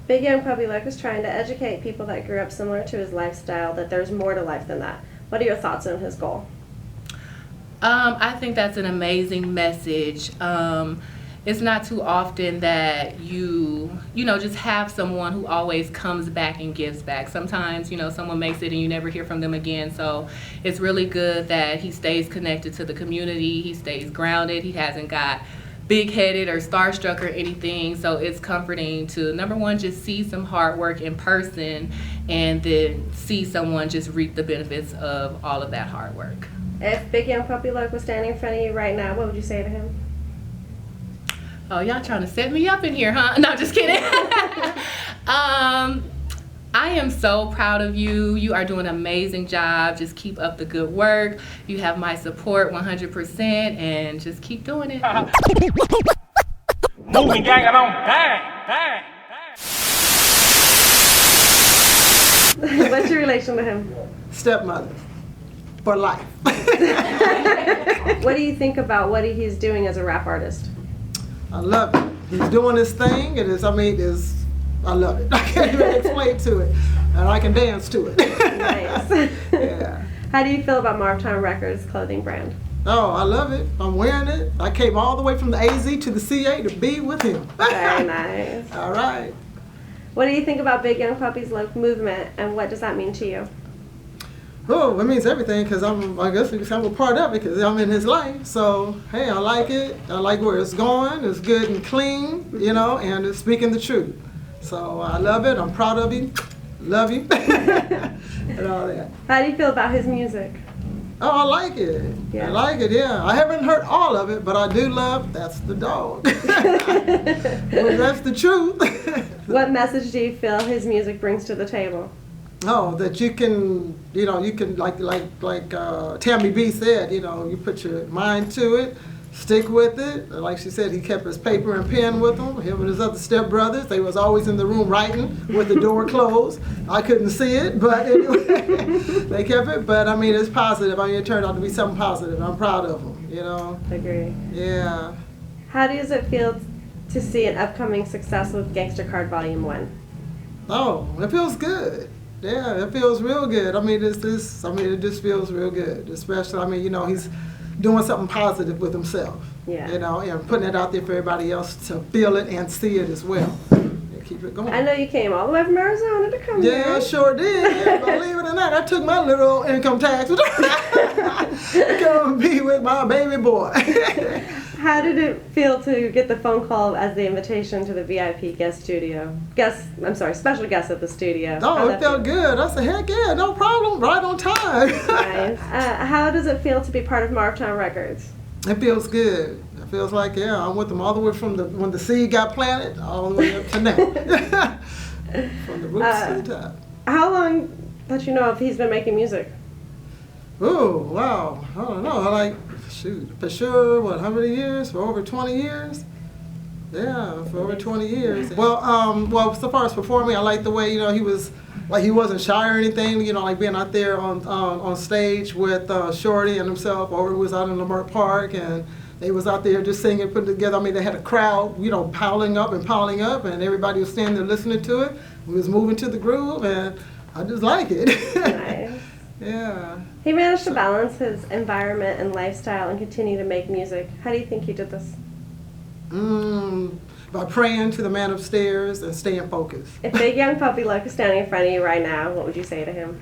[SPEAKER 11] Big Young Puppy Love is trying to educate people that grew up similar to his lifestyle that there's more to life than that. What are your thoughts on his goal?
[SPEAKER 17] I think that's an amazing message. It's not too often that you just have someone who always comes back and gives back. Sometimes, someone makes it and you never hear from them again. So it's really good that he stays connected to the community. He stays grounded. He hasn't got big-headed or starstruck or anything. So it's comforting to, number one, just see some hard work in person and then see someone just reap the benefits of all of that hard work.
[SPEAKER 11] If Big Young Puppy Love was standing in front of you right now, what would you say to him?
[SPEAKER 17] Oh, y'all trying to set me up in here, huh? No, just kidding. I am so proud of you. You are doing an amazing job. Just keep up the good work. You have my support 100%, and just keep doing it.
[SPEAKER 6] Moving gang on. Dang.
[SPEAKER 11] What's your relation to him?
[SPEAKER 9] Stepmother. For life.
[SPEAKER 11] What do you think about what he's doing as a rap artist?
[SPEAKER 9] I love it. He's doing his thing. I love it. I can't even explain to it. And I can dance to it.
[SPEAKER 11] Nice.
[SPEAKER 9] Yeah.
[SPEAKER 11] How do you feel about Marvtown Records clothing brand?
[SPEAKER 9] Oh, I love it. I'm wearing it. I came all the way from the AZ to the CA to be with him.
[SPEAKER 11] Very nice.
[SPEAKER 9] All right.
[SPEAKER 11] What do you think about Big Young Puppy's Love movement, and what does that mean to you?
[SPEAKER 9] Oh, it means everything because I guess I'm a part of it because I'm in his life. So, hey, I like it. I like where it's going. It's good and clean, and it's speaking the truth. So I love it. I'm proud of you. Love you. And all that.
[SPEAKER 11] How do you feel about his music?
[SPEAKER 9] Oh, I like it.
[SPEAKER 11] Yeah.
[SPEAKER 9] I like it, yeah. I haven't heard all of it, but I do love That's the Dog. Well, that's the truth.
[SPEAKER 11] What message do you feel his music brings to the table?
[SPEAKER 9] Oh, that you can like Tammy B said, you put your mind to it, stick with it. Like she said, he kept his paper and pen with him and his other stepbrothers. They was always in the room writing with the door closed. I couldn't see it, but anyway, they kept it. But it's positive. It turned out to be something positive. I'm proud of them,
[SPEAKER 11] Agree.
[SPEAKER 9] Yeah.
[SPEAKER 11] How does it feel to see an upcoming success with Gangsta Card Volume 1?
[SPEAKER 9] Oh, it feels good. Yeah, it feels real good. It just feels real good. Especially, he's doing something positive with himself.
[SPEAKER 11] Yeah.
[SPEAKER 9] And putting it out there for everybody else to feel it and see it as well. And keep it going.
[SPEAKER 11] I know you came all the way from Arizona to come here.
[SPEAKER 9] Yeah, I sure did. Yeah, believe it or not, I took my little income tax to come be with my baby boy.
[SPEAKER 11] How did it feel to get the phone call as the invitation to the VIP special guest at the studio?
[SPEAKER 9] Oh, it felt good. I said, heck yeah, no problem, right on time.
[SPEAKER 11] Nice. How does it feel to be part of Marvtown Records?
[SPEAKER 9] It feels good. It feels like, I'm with them all the way from when the seed got planted all the way up to now. From the roots to the top.
[SPEAKER 11] How long that you know if he's been making music?
[SPEAKER 9] Oh, wow. I don't know. For sure, how many years? For over 20 years? Yeah, for over 20 years. Well, so far as performing, I like the way, he was, like he wasn't shy or anything, like being out there on stage with Shorty and himself, or he was out in Lamert Park, and they was out there just singing, putting together. I mean, they had a crowd, piling up, and everybody was standing there listening to it. We was moving to the groove, and I just like it.
[SPEAKER 11] Nice.
[SPEAKER 9] Yeah.
[SPEAKER 11] He managed to balance his environment and lifestyle and continue to make music. How do you think he did this?
[SPEAKER 9] By praying to the man upstairs and staying focused.
[SPEAKER 11] If Big Young Puppy Love is standing in front of you right now, what would you say to him?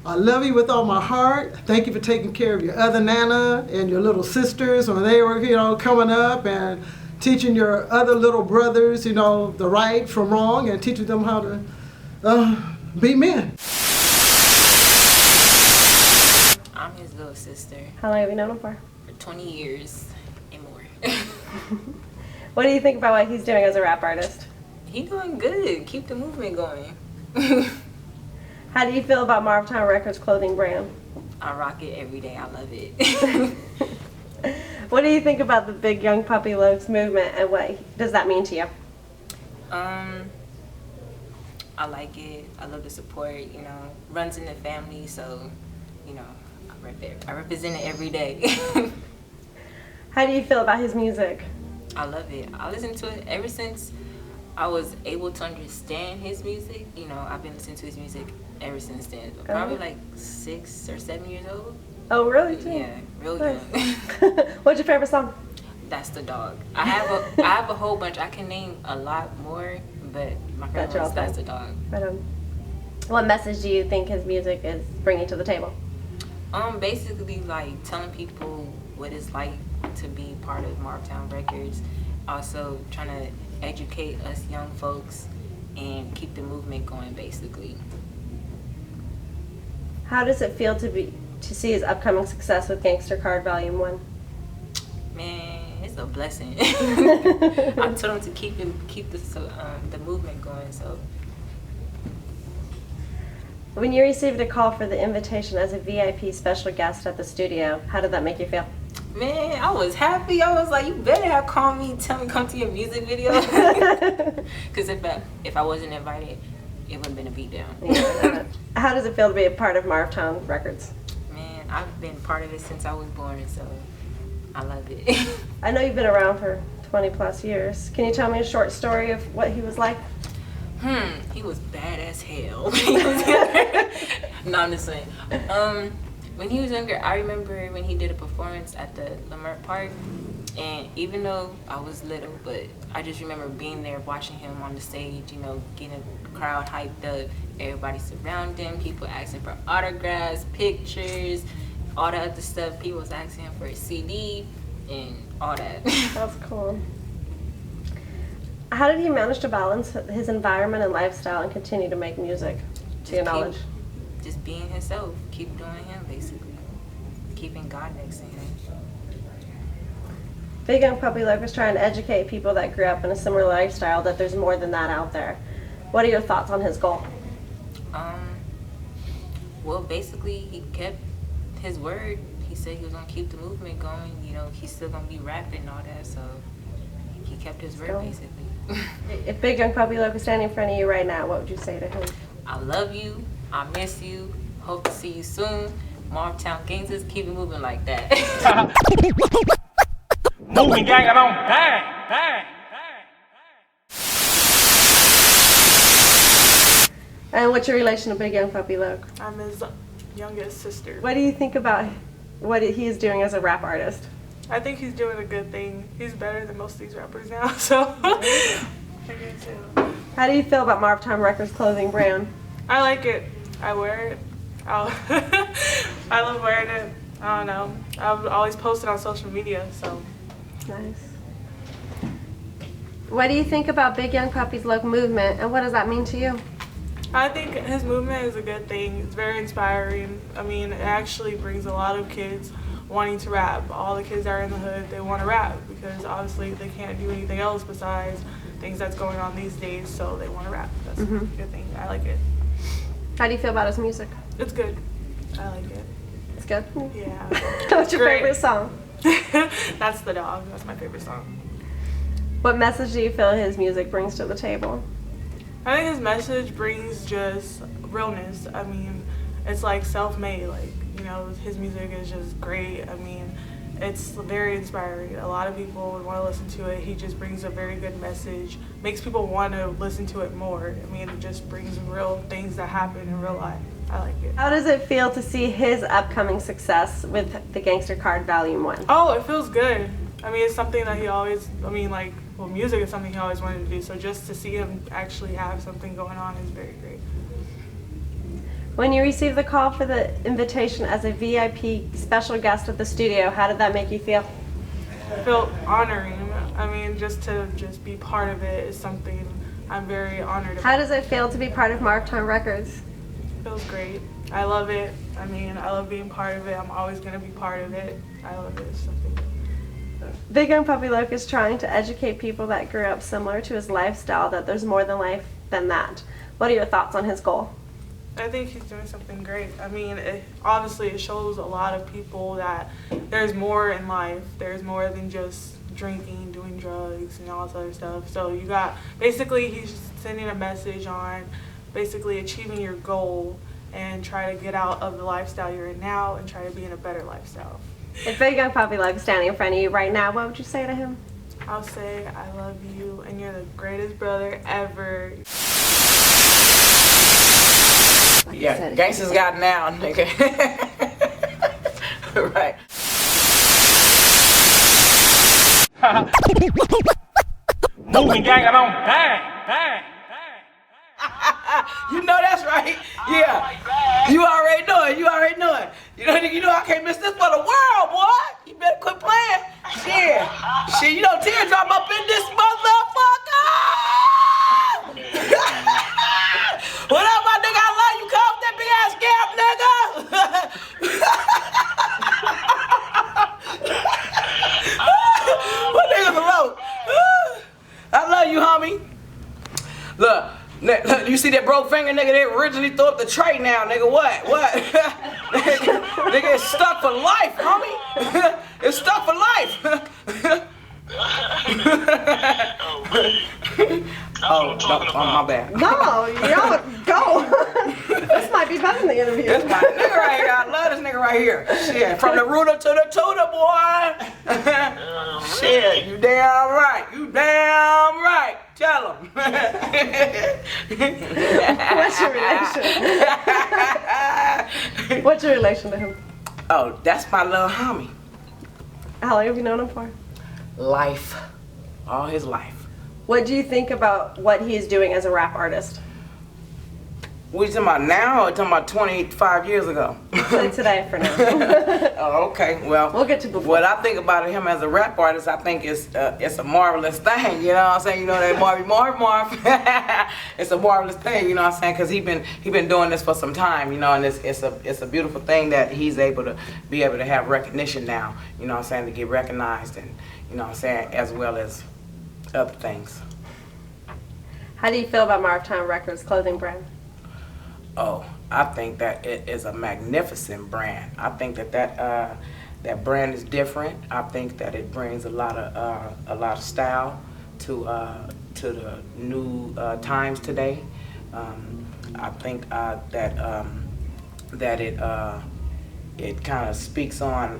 [SPEAKER 9] I love you with all my heart. Thank you for taking care of your other Nana and your little sisters when they were, coming up, and teaching your other little brothers, the right from wrong, and teaching them how to be men.
[SPEAKER 16] I'm his little sister.
[SPEAKER 11] How long have you known him for?
[SPEAKER 16] For 20 years and more.
[SPEAKER 11] What do you think about what he's doing as a rap artist?
[SPEAKER 16] He doing good. Keep the movement going.
[SPEAKER 11] How do you feel about Marvtown Records clothing brand?
[SPEAKER 16] I rock it every day. I love it.
[SPEAKER 11] What do you think about the Big Young Puppy Loves movement, and what does that mean to you?
[SPEAKER 16] I like it. I love the support. Runs in the family, so I represent it every day.
[SPEAKER 11] How do you feel about his music?
[SPEAKER 16] I love it. I listen to it ever since I was able to understand his music. I've been listening to his music ever since then. Probably like 6 or 7 years old.
[SPEAKER 11] Oh, really? Too?
[SPEAKER 16] Yeah, real young.
[SPEAKER 11] What's your favorite song?
[SPEAKER 16] That's the Dog. I have a whole bunch. I can name a lot more, but my favorite is That's the Dog.
[SPEAKER 11] Right on. What message do you think his music is bringing to the table?
[SPEAKER 16] Basically, like telling people what it's like to be part of Marvtown Records. Also trying to educate us young folks and keep the movement going, basically.
[SPEAKER 11] How does it feel to see his upcoming success with Gangster Card Volume 1?
[SPEAKER 16] Man, it's a blessing. I told him to keep the movement going. So
[SPEAKER 11] when you received a call for the invitation as a VIP special guest at the studio, how did that make you feel?
[SPEAKER 16] Man, I was happy. I was like, you better have called me, tell me come to your music video. Because if I wasn't invited, it would have been a beatdown.
[SPEAKER 11] Yeah. How does it feel to be a part of Marvtown Records?
[SPEAKER 16] Man, I've been part of it since I was born, so I love it.
[SPEAKER 11] I know you've been around for 20 plus years. Can you tell me a short story of what he was like?
[SPEAKER 16] He was bad as hell. No, I'm just saying. When he was younger, I remember when he did a performance at the Lamert Park, and even though I was little, but I just remember being there watching him on the stage, getting the crowd hyped up, everybody surrounding him, people asking for autographs, pictures, all that other stuff. People was asking him for a CD and all that.
[SPEAKER 11] That's cool. How did he manage to balance his environment and lifestyle and continue to make music, to your knowledge?
[SPEAKER 16] Just being himself, keep doing him, basically. Keeping God next to him.
[SPEAKER 11] Big Young Puppy Love is trying to educate people that grew up in a similar lifestyle that there's more than that out there. What are your thoughts on his goal?
[SPEAKER 16] Well, basically, he kept his word. He said he was going to keep the movement going. He's still going to be rapping and all that, so he kept his word, basically.
[SPEAKER 11] If Big Young Puppy Love is standing in front of you right now, what would you say to him?
[SPEAKER 16] I love you. I miss you. Hope to see you soon. Marvtown Gangsters, keep it moving like that.
[SPEAKER 6] Moving gang it on. Bang, bang.
[SPEAKER 11] And what's your relation to Big Young Puppy Love?
[SPEAKER 18] I'm his youngest sister.
[SPEAKER 11] What do you think about what he is doing as a rap artist?
[SPEAKER 18] I think he's doing a good thing. He's better than most of these rappers now, so I guess so.
[SPEAKER 11] How do you feel about Marvtown Records clothing brand?
[SPEAKER 18] I like it. I wear it. I love wearing it. I don't know. I've always posted on social media, so.
[SPEAKER 11] Nice. What do you think about Big Young Puppy's Love movement, and what does that mean to you?
[SPEAKER 18] I think his movement is a good thing. It's very inspiring. I mean, it actually brings a lot of kids wanting to rap. All the kids that are in the hood, they want to rap because obviously they can't do anything else besides things that's going on these days, so they want to rap. That's a good thing. I like it.
[SPEAKER 11] How do you feel about his music?
[SPEAKER 18] It's good. I like it.
[SPEAKER 11] It's good?
[SPEAKER 18] Yeah.
[SPEAKER 11] What's your favorite song?
[SPEAKER 18] That's the Dog. That's my favorite song.
[SPEAKER 11] What message do you feel his music brings to the table?
[SPEAKER 18] I think his message brings just realness. I mean, it's like self-made. Like, you know, his music is just great. I mean, it's very inspiring. A lot of people would want to listen to it. He just brings a very good message, makes people want to listen to it more. I mean, it just brings real things that happen in real life. I like it.
[SPEAKER 11] How does it feel to see his upcoming success with the Gangster Card Volume 1?
[SPEAKER 18] Oh, it feels good. I mean, it's something that he always, well, music is something he always wanted to do. So just to see him actually have something going on is very great.
[SPEAKER 11] When you received the call for the invitation as a VIP special guest at the studio, how did that make you feel?
[SPEAKER 18] It felt honoring. I mean, just to be part of it is something I'm very honored about.
[SPEAKER 11] How does it feel to be part of Marktown Records?
[SPEAKER 18] It feels great. I love it. I mean, I love being part of it. I'm always going to be part of it. I love it. It's something.
[SPEAKER 11] Big Young Puppy Loke is trying to educate people that grew up similar to his lifestyle that there's more than life than that. What are your thoughts on his goal?
[SPEAKER 18] I think he's doing something great. I mean, obviously it shows a lot of people that there's more in life. There's more than just drinking, doing drugs, and all this other stuff. So you got, basically he's sending a message on basically achieving your goal and try to get out of the lifestyle you're in now and try to be in a better lifestyle.
[SPEAKER 11] If Big Young Puppy Loke standing in front of you right now, what would you say to him?
[SPEAKER 18] I'll say, I love you and you're the greatest brother ever.
[SPEAKER 19] Yeah, Gangsta's got now, nigga. Right.
[SPEAKER 12] Moving gang on bang, bang.
[SPEAKER 19] You know that's right. Yeah. You already know it. You already know it. You know I can't miss this for the world, boy. You better quit playing. Shit. Shit, you know teardrop up in this motherfucker. What up, my nigga? I love you. Come with that big ass gap, nigga. What niggas alone? I love you, homie. Look, you see that broke finger, nigga? They originally threw up the tray now, nigga. What? Nigga, it's stuck for life, homie. It's stuck for life. Oh, no, my bad.
[SPEAKER 11] No, y'all go. This might be better than the interview.
[SPEAKER 19] This my nigga right here. I love this nigga right here. Shit, from the rooter to the tutor, boy. Shit, you damn right. You damn right. Tell him.
[SPEAKER 11] What's your relation? What's your relation to him?
[SPEAKER 19] Oh, that's my little homie.
[SPEAKER 11] How long have you known him for?
[SPEAKER 19] Life. All his life.
[SPEAKER 11] What do you think about what he is doing as a rap artist?
[SPEAKER 19] What you talking about now or talking about 25 years ago?
[SPEAKER 11] Say today for now.
[SPEAKER 19] Oh, okay. Well,
[SPEAKER 11] we'll get to before.
[SPEAKER 19] What I think about him as a rap artist, I think it's a marvelous thing. You know what I'm saying? You know that Marv. It's a marvelous thing. You know what I'm saying? Because he been doing this for some time. You know, and it's a beautiful thing that he's able to have recognition now. You know what I'm saying? To get recognized and you know what I'm saying, as well as other things.
[SPEAKER 11] How do you feel about Marktown Records clothing brand?
[SPEAKER 19] Oh, I think that it is a magnificent brand. I think that brand is different. I think that it brings a lot of style to the new times today. I think that it kind of speaks on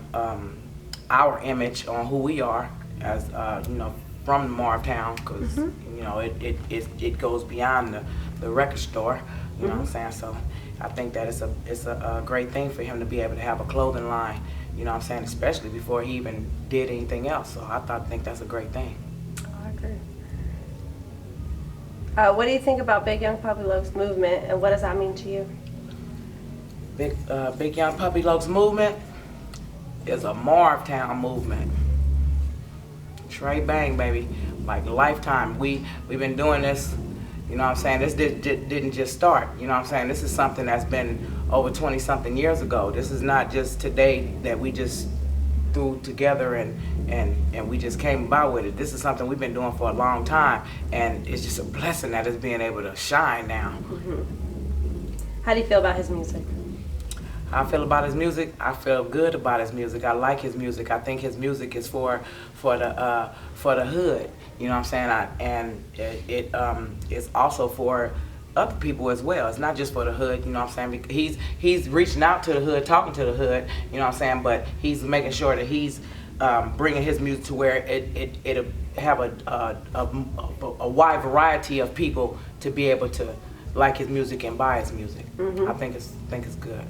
[SPEAKER 19] our image on who we are as you know, from Marktown, because you know it goes beyond the record store. You know what I'm saying? So I think that it's a great thing for him to be able to have a clothing line, you know what I'm saying, especially before he even did anything else. So I think that's a great thing.
[SPEAKER 11] I agree. What do you think about Big Young Puppy Loke's movement, and what does that mean to you?
[SPEAKER 19] Big Young Puppy Loke's movement is a Marktown movement. Trey Bang, baby, like lifetime. We've been doing this. You know what I'm saying? This didn't just start. You know what I'm saying? This is something that's been over 20-something years ago. This is not just today that we just threw together and we just came about with it. This is something we've been doing for a long time, and it's just a blessing that it's being able to shine now.
[SPEAKER 11] How do you feel about his music?
[SPEAKER 19] How I feel about his music? I feel good about his music. I like his music. I think his music is for the hood. You know what I'm saying? And it's also for other people as well. It's not just for the hood. You know what I'm saying? Because he's reaching out to the hood, talking to the hood. You know what I'm saying? But he's making sure that he's bringing his music to where it'll have a wide variety of people to be able to like his music and buy his music. I think it's good.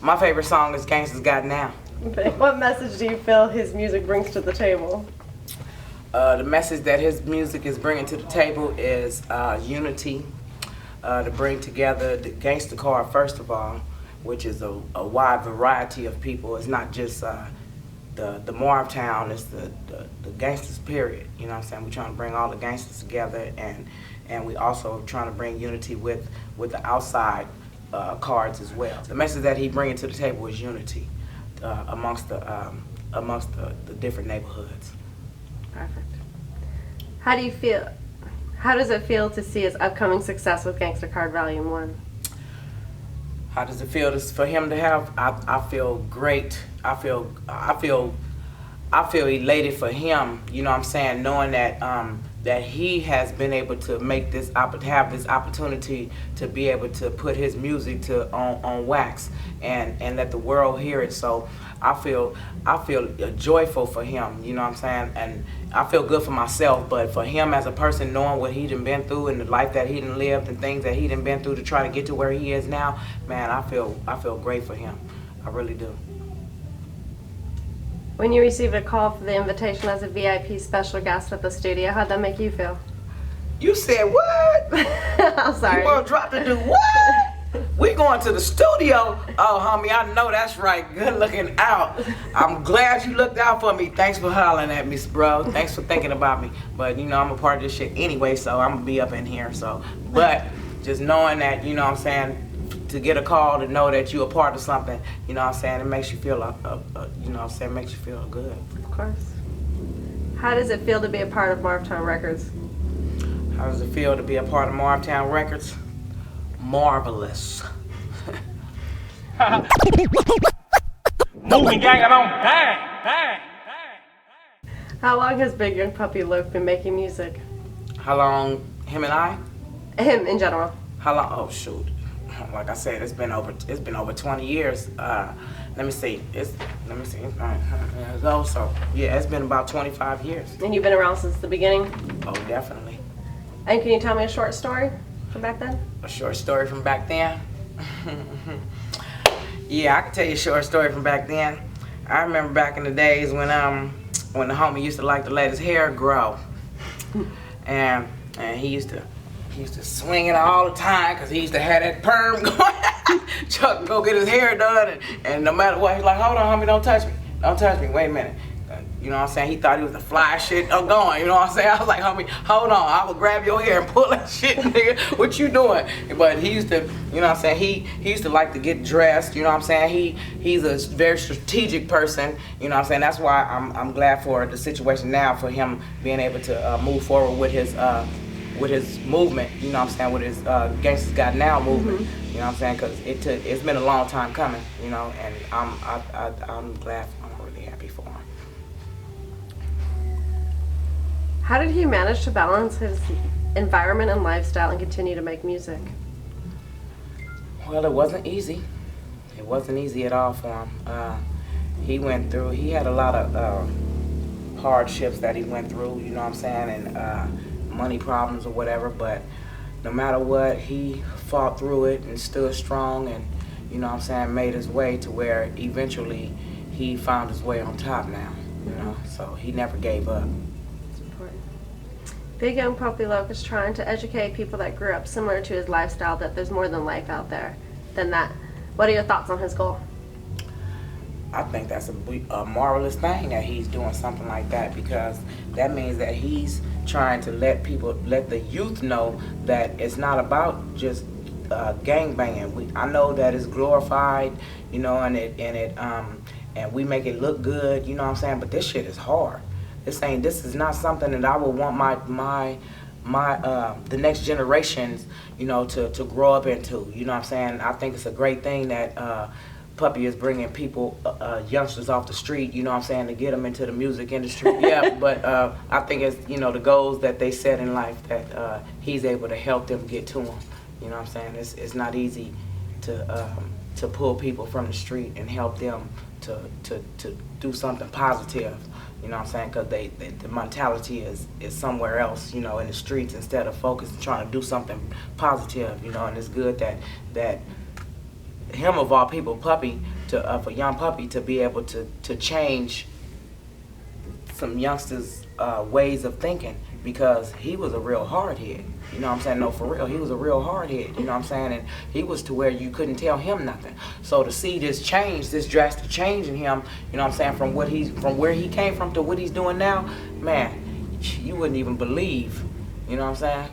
[SPEAKER 19] My favorite song is Gangsta's Got Now.
[SPEAKER 11] Okay. What message do you feel his music brings to the table?
[SPEAKER 19] The message that his music is bringing to the table is unity, to bring together the gangster car, first of all, which is a wide variety of people. It's not just the Morvtown, it's the gangsters, period. You know what I'm saying? We're trying to bring all the gangsters together, and we also trying to bring unity with the outside cards as well. The message that he bringing to the table is unity amongst the different neighborhoods.
[SPEAKER 11] Perfect. How do you feel? How does it feel to see his upcoming success with Gangsta Card Volume 1?
[SPEAKER 19] How does it feel for him to have? I feel great. I feel elated for him. You know what I'm saying? Knowing that that he has been able to have this opportunity to be able to put his music on wax and let the world hear it. So I feel joyful for him. You know what I'm saying? And I feel good for myself, but for him as a person, knowing what he done been through and the life that he done lived and things that he done been through to try to get to where he is now, man, I feel great for him. I really do.
[SPEAKER 11] When you received a call for the invitation as a VIP special guest at the studio, how'd that make you feel?
[SPEAKER 19] You said what?
[SPEAKER 11] I'm sorry.
[SPEAKER 19] You gonna drop to do what? We going to the studio? Oh, homie, I know that's right. Good looking out. I'm glad you looked out for me. Thanks for hollering at me, bro. Thanks for thinking about me. But you know, I'm a part of this shit anyway, so I'm gonna be up in here. So, but just knowing that, you know what I'm saying, to get a call to know that you're a part of something, you know what I'm saying, it makes you feel, you know what I'm saying, makes you feel good.
[SPEAKER 11] Of course. How does it feel to be a part of Morvtown Records?
[SPEAKER 19] How does it feel to be a part of Morvtown Records? Marvelous.
[SPEAKER 12] Moving gang on, bang.
[SPEAKER 11] How long has Big Young Puppy Loaf been making music?
[SPEAKER 19] How long, him and I?
[SPEAKER 11] Him in general.
[SPEAKER 19] How long? Oh shoot. Like I said, it's been over 20 years. Let me see. So yeah, it's been about 25 years.
[SPEAKER 11] And you've been around since the beginning?
[SPEAKER 19] Oh, definitely.
[SPEAKER 11] And can you tell me a short story from back then?
[SPEAKER 19] A short story from back then? Yeah, I can tell you a short story from back then. I remember back in the days when the homie used to like to let his hair grow, and he used to swing it all the time because he used to have that perm going. Chuck go get his hair done, and no matter what, he's like, hold on, homie, don't touch me, wait a minute. You know what I'm saying? He thought he was the fly shit going, you know what I'm saying? I was like, homie, hold on, I will grab your hair and pull that shit, nigga. What you doing? But he used to, you know what I'm saying? He used to like to get dressed, you know what I'm saying? He's a very strategic person, you know what I'm saying? That's why I'm glad for the situation now for him being able to move forward with his movement, you know what I'm saying, with his Gangsta's Got Now movement, you know what I'm saying, because it's been a long time coming, you know, and I'm glad, I'm really happy for him.
[SPEAKER 11] How did he manage to balance his environment and lifestyle and continue to make music?
[SPEAKER 19] Well, it wasn't easy. It wasn't easy at all for him. He had a lot of hardships that he went through, you know what I'm saying, and money problems or whatever, but no matter what, he fought through it and stood strong and, you know what I'm saying, made his way to where eventually he found his way on top now, you know, so he never gave up.
[SPEAKER 11] It's important. Big Young Puppy Loaf is trying to educate people that grew up similar to his lifestyle that there's more than life out there than that. What are your thoughts on his goal?
[SPEAKER 19] I think that's a marvelous thing that he's doing something like that, because that means that he's trying to let the youth know that it's not about just gang banging. I know that it's glorified, you know, and we make it look good, you know what I'm saying, but this shit is hard. This is not something that I would want the next generations, you know, to grow up into, you know what I'm saying. I think it's a great thing that Puppy is bringing people, youngsters off the street, you know what I'm saying, to get them into the music industry. Yeah, but I think it's, you know, the goals that they set in life that he's able to help them get to them. You know what I'm saying? It's not easy to pull people from the street and help them to do something positive. You know what I'm saying? Because the mentality is somewhere else, you know, in the streets, instead of focusing, trying to do something positive, you know. And it's good that him, of all people, Puppy, for young Puppy to be able to change some youngsters' ways of thinking, because he was a real hardhead. You know what I'm saying? No, for real, he was a real hardhead. You know what I'm saying? And he was to where you couldn't tell him nothing. So to see this change, this drastic change in him, you know what I'm saying, from where he came from to what he's doing now, man, you wouldn't even believe. You know what I'm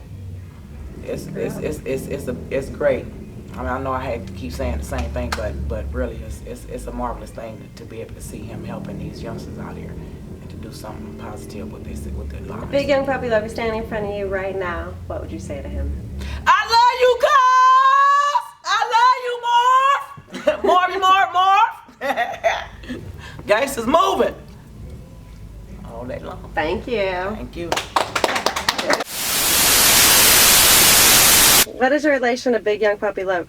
[SPEAKER 19] saying? It's great. I mean, I know I had to keep saying the same thing, but really, it's a marvelous thing to be able to see him helping these youngsters out here and to do something positive with their lives.
[SPEAKER 11] Big Young Puppy Love is standing in front of you right now. What would you say to him?
[SPEAKER 19] I love you, cuz! I love you, Marv! Gangsta's moving. All day long.
[SPEAKER 11] Thank you.
[SPEAKER 19] Thank you.
[SPEAKER 11] What is your relation to Big Young Puppy Love?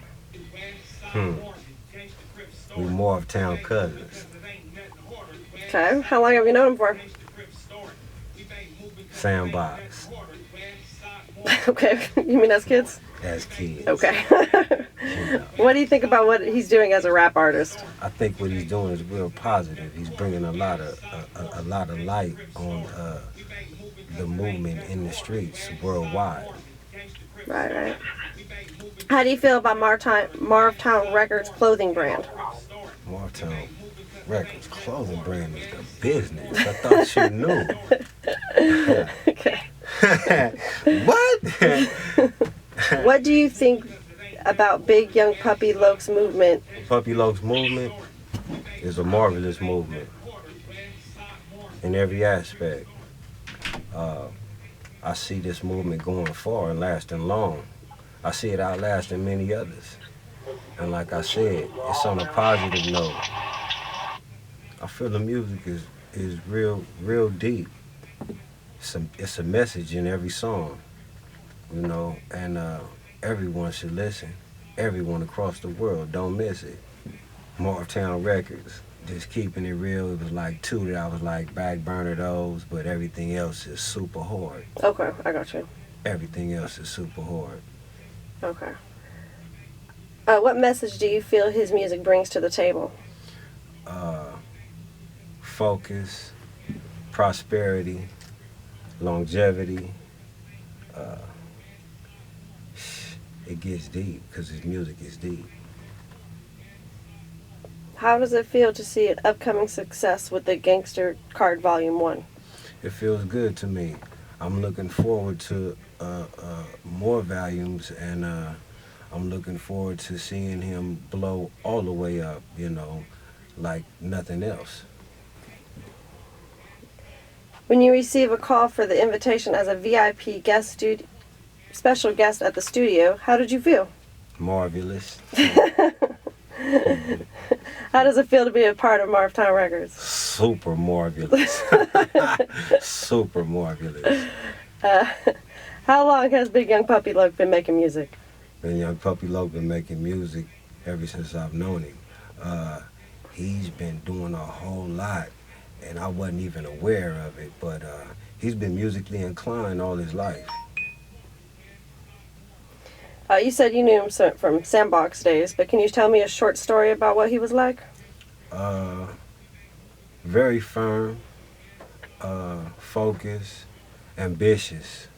[SPEAKER 8] We Morristown cousins.
[SPEAKER 11] Okay. How long have you known him for?
[SPEAKER 8] Sandbox.
[SPEAKER 11] Okay. You mean as kids?
[SPEAKER 8] As kids.
[SPEAKER 11] Okay. What do you think about what he's doing as a rap artist?
[SPEAKER 8] I think what he's doing is real positive. He's bringing a lot of light on the movement in the streets worldwide.
[SPEAKER 11] Right. How do you feel about Marvtown Records clothing brand?
[SPEAKER 8] Marvtown Records clothing brand is the business. I thought you knew.
[SPEAKER 11] Okay.
[SPEAKER 8] What?
[SPEAKER 11] What do you think about Big Young Puppy Loke's movement?
[SPEAKER 8] Puppy Loke's movement is a marvelous movement in every aspect. I see this movement going far and lasting long. I see it outlasting many others. And like I said, it's on a positive note. I feel the music is real deep. It's a message in every song, you know, and everyone should listen. Everyone across the world, don't miss it. Morristown Records, just keeping it real. It was like 2 that I was like back burner those, but everything else is super hard.
[SPEAKER 11] Okay, I got you.
[SPEAKER 8] Everything else is super hard.
[SPEAKER 11] Okay. What message do you feel his music brings to the table?
[SPEAKER 8] Focus, prosperity, longevity. It gets deep because his music is deep.
[SPEAKER 11] How does it feel to see an upcoming success with the Gangster Card Volume 1?
[SPEAKER 8] It feels good to me. I'm looking forward to more volumes, and I'm looking forward to seeing him blow all the way up, you know, like nothing else.
[SPEAKER 11] When you receive a call for the invitation as a VIP special guest at the studio, how did you feel?
[SPEAKER 8] Marvelous.
[SPEAKER 11] How does it feel to be a part of Marvtown Records?
[SPEAKER 8] Super marvelous. Super marvelous.
[SPEAKER 11] How long has Big Young Puppy Loke been making music?
[SPEAKER 8] Big Young Puppy Loke been making music ever since I've known him. He's been doing a whole lot, and I wasn't even aware of it, but he's been musically inclined all his life.
[SPEAKER 11] You said you knew him from Sandbox days, but can you tell me a short story about what he was like?
[SPEAKER 8] Very firm, focused, ambitious.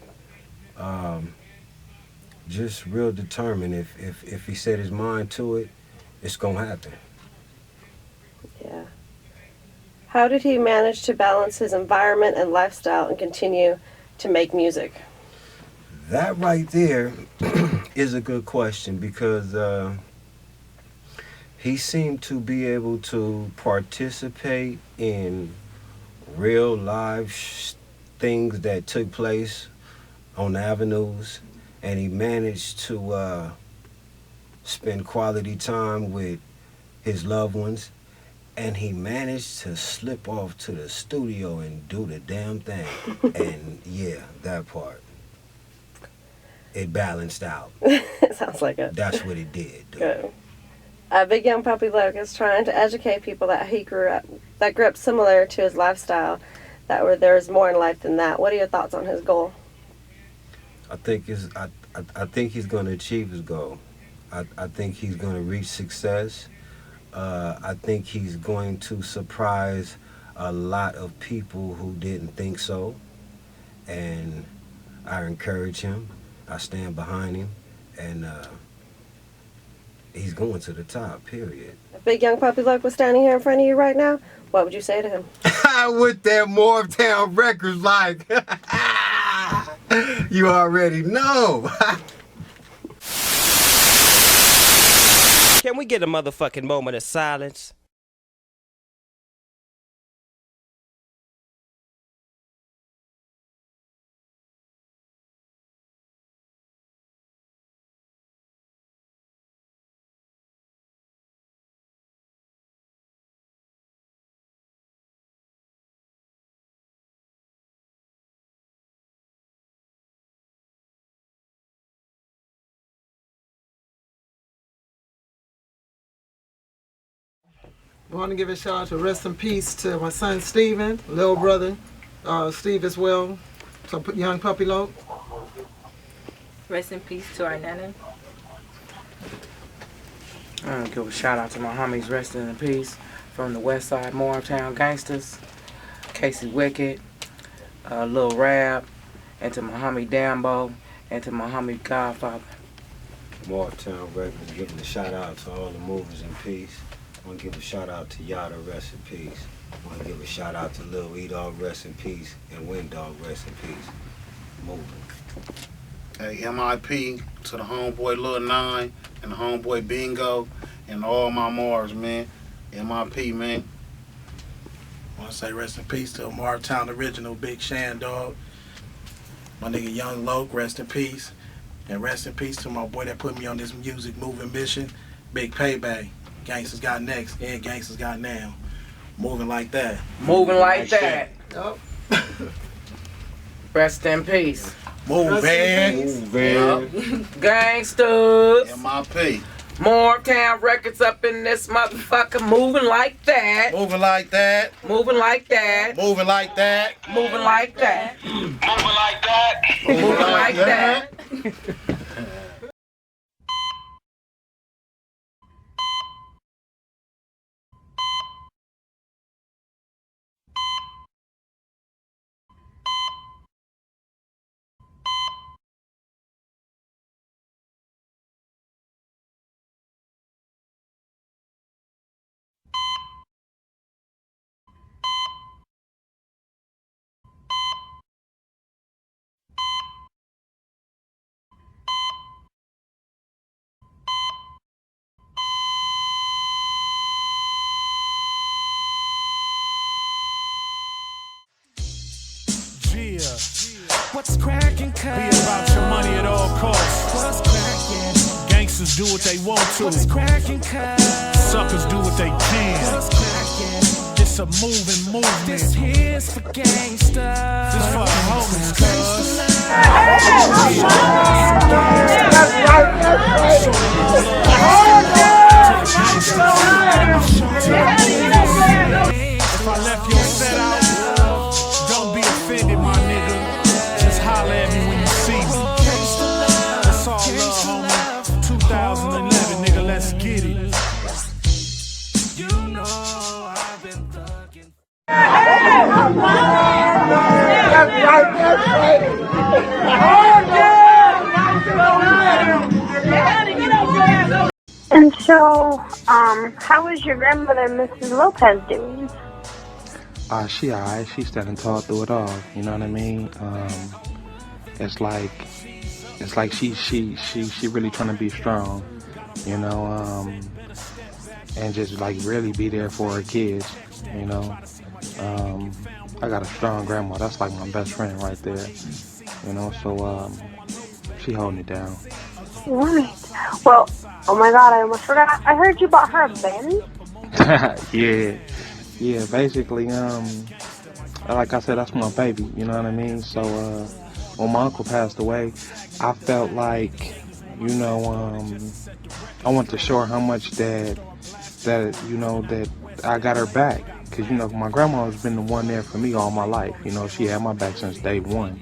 [SPEAKER 8] Just real determined. If he set his mind to it, it's gonna happen.
[SPEAKER 11] Yeah. How did he manage to balance his environment and lifestyle and continue to make music?
[SPEAKER 8] That right there is a good question, because he seemed to be able to participate in real live things that took place on avenues, and he managed to spend quality time with his loved ones, and he managed to slip off to the studio and do the damn thing. And yeah, that part. It balanced out.
[SPEAKER 11] Sounds like it.
[SPEAKER 8] That's what it did.
[SPEAKER 11] Good. Big Young Puppy Love is trying to educate people that grew up similar to his lifestyle, that there's more in life than that. What are your thoughts on his goal?
[SPEAKER 8] I think he's going to achieve his goal. I think he's going to reach success. I think he's going to surprise a lot of people who didn't think so. And I encourage him. I stand behind him. And he's going to the top, period.
[SPEAKER 11] If Big Young Puppy Love was standing here in front of you right now, what would you say to him?
[SPEAKER 8] With that Moretown Records, like, you already know.
[SPEAKER 20] Can we get a motherfucking moment of silence?
[SPEAKER 9] I want to give a shout out to rest in peace to my son Steven, little brother Steve as well. So Young Puppy Love.
[SPEAKER 16] Rest in peace to our nana.
[SPEAKER 19] I want to give a shout out to my homies resting in peace from the West Side Moretown Gangsters, Casey Wicked, Lil Rab, and to my homie Dambo, and to my homie Godfather.
[SPEAKER 8] Moretown Records giving a shout out to all the movers in peace. I want to give a shout out to Yada, rest in peace. I want to give a shout out to Lil E-Dog, rest in peace, and Wind Dog, rest in peace. Moving.
[SPEAKER 15] Hey, MIP to the homeboy Lil 9 and the homeboy Bingo and all my Mars, man. MIP, man.
[SPEAKER 5] I want to say rest in peace to Moretown Original, Big Shan Dog. My nigga Young Loke, rest in peace. And rest in peace to my boy that put me on this music moving mission, Big Payback. Gangsters got next and Gangsters got now. Moving like that.
[SPEAKER 19] Moving like that.
[SPEAKER 9] Yep.
[SPEAKER 19] Rest in peace.
[SPEAKER 15] Moving.
[SPEAKER 19] Gangsters.
[SPEAKER 15] MIP.
[SPEAKER 19] Moretown Records up in this motherfucker. Moving like that.
[SPEAKER 15] Moving like that.
[SPEAKER 19] Moving like that.
[SPEAKER 15] Moving like that.
[SPEAKER 19] Moving like that.
[SPEAKER 15] Moving like that.
[SPEAKER 19] Moving like that.
[SPEAKER 1] What's cracking, cuz? Be about your money at all costs. What's cracking? Gangsters do what they want to. What's cracking, cuz? Suckers do what they can. What's cracking? It's a moving movement. This here's for gangsters. This for the homies, cuz. If I left your set out, don't be offended, my nigga. Just holler at me when you see me. That's all love, homie. 2011, nigga, let's get it. You know I've been thugging.
[SPEAKER 2] And so, how is your grandmother, Mrs. Lopez, doing?
[SPEAKER 3] She alright. She's standing tall through it all. You know what I mean? It's like she really trying to be strong. You know, and just like really be there for her kids. You know, I got a strong grandma. That's like my best friend right there. You know, so she holding it down.
[SPEAKER 2] Right. Well, Oh my God, I almost forgot. I heard you bought her a Benz.
[SPEAKER 3] Yeah, basically, like I said, that's my baby, you know what I mean? So, when my uncle passed away, I felt like, I want to show her how much that I got her back. Because, my grandma has been the one there for me all my life. She had my back since day one.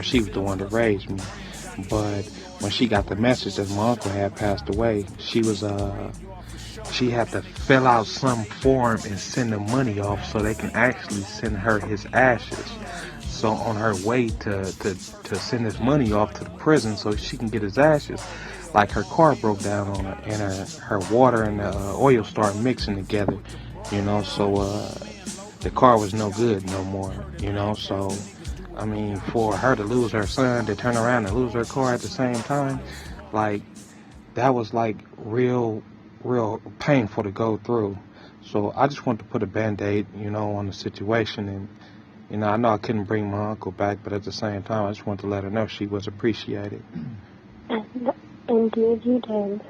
[SPEAKER 3] She was the one that raised me. But when she got the message that my uncle had passed away, she had to fill out some form and send the money off so they can actually send her his ashes. So on her way to send this money off to the prison so she can get his ashes, like her car broke down on her and her water and the oil started mixing together, so the car was no good no more, so I mean, for her to lose her son, to turn around and lose her car at the same time, like, that was like real painful to go through. So I just wanted to put a band-aid, on the situation. And, I know I couldn't bring my uncle back, but at the same time, I just wanted to let her know she was appreciated.
[SPEAKER 2] And indeed you did.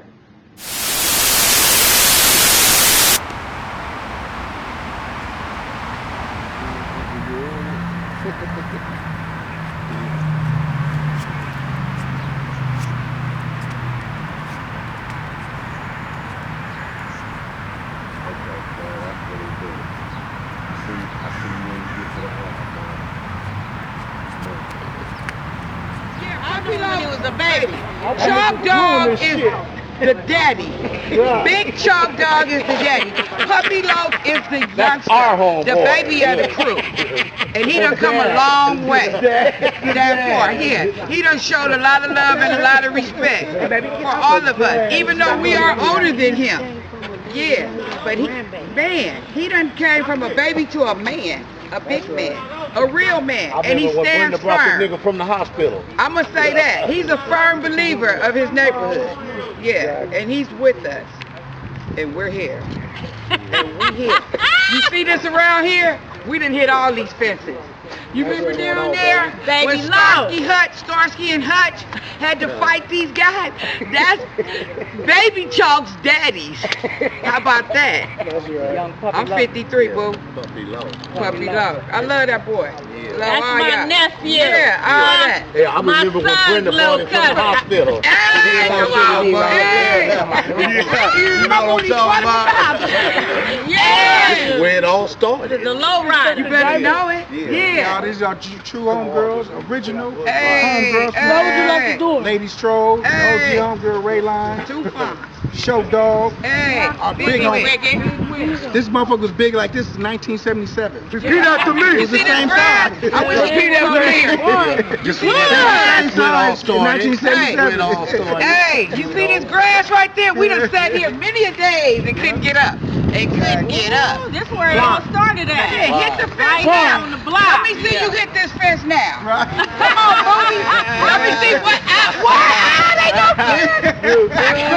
[SPEAKER 21] Chalk Dog is the daddy. Big Chalk Dog is the daddy. Puppy Loaf is the youngster, the baby of the crew. And he done come a long way. That far. He done showed a lot of love and a lot of respect for all of us, even though we are older than him. Yeah, but he done came from a baby to a man, a big man, a real man, and he stands firm.
[SPEAKER 10] Nigga from the hospital.
[SPEAKER 21] I'm gonna say that he's a firm believer of his neighborhood. Yeah, and he's with us, and we're here, and we here. You see this around here? We done hit all these fences. You remember down there when Starsky and Hutch had to fight these guys? That's Baby Chalk's daddies. How about that?
[SPEAKER 10] That's right.
[SPEAKER 21] I'm 53, boo.
[SPEAKER 10] Puppy Low.
[SPEAKER 21] Puppy Low. I love that boy. Love
[SPEAKER 22] That's
[SPEAKER 21] all
[SPEAKER 22] my
[SPEAKER 21] y'all.
[SPEAKER 22] nephew.
[SPEAKER 21] Yeah, all that.
[SPEAKER 10] Yeah, I remember when Brenda brought him from the hospital.
[SPEAKER 21] Hey, come on, boy.
[SPEAKER 10] You know what I'm talking about?
[SPEAKER 21] Yeah.
[SPEAKER 10] Where it all started.
[SPEAKER 22] The low rider.
[SPEAKER 21] You better know it. Yeah.
[SPEAKER 5] These are true homegirls, original
[SPEAKER 21] Hey,
[SPEAKER 5] homegirls.
[SPEAKER 21] what would you like to do?
[SPEAKER 5] Lady Stroll,
[SPEAKER 21] Hey.
[SPEAKER 5] OG homegirl Rayline,
[SPEAKER 21] Too fun.
[SPEAKER 5] Show Dog.
[SPEAKER 21] Hey,
[SPEAKER 5] big
[SPEAKER 21] homie.
[SPEAKER 5] This motherfucker was big like this in 1977.
[SPEAKER 21] Repeat after me.
[SPEAKER 5] It was the same size.
[SPEAKER 21] I wish repeat after me.
[SPEAKER 10] You see that? That's where it all started.
[SPEAKER 5] 1977.
[SPEAKER 21] Hey, you see this grass right there? We done sat here many a days and couldn't get up. And couldn't get up.
[SPEAKER 22] This is where it all started at.
[SPEAKER 21] Hey, hit the fence
[SPEAKER 22] Right
[SPEAKER 21] now.
[SPEAKER 22] on the block.
[SPEAKER 21] Let me see you hit this fence now. Come on, Bobby. Let me see what. They go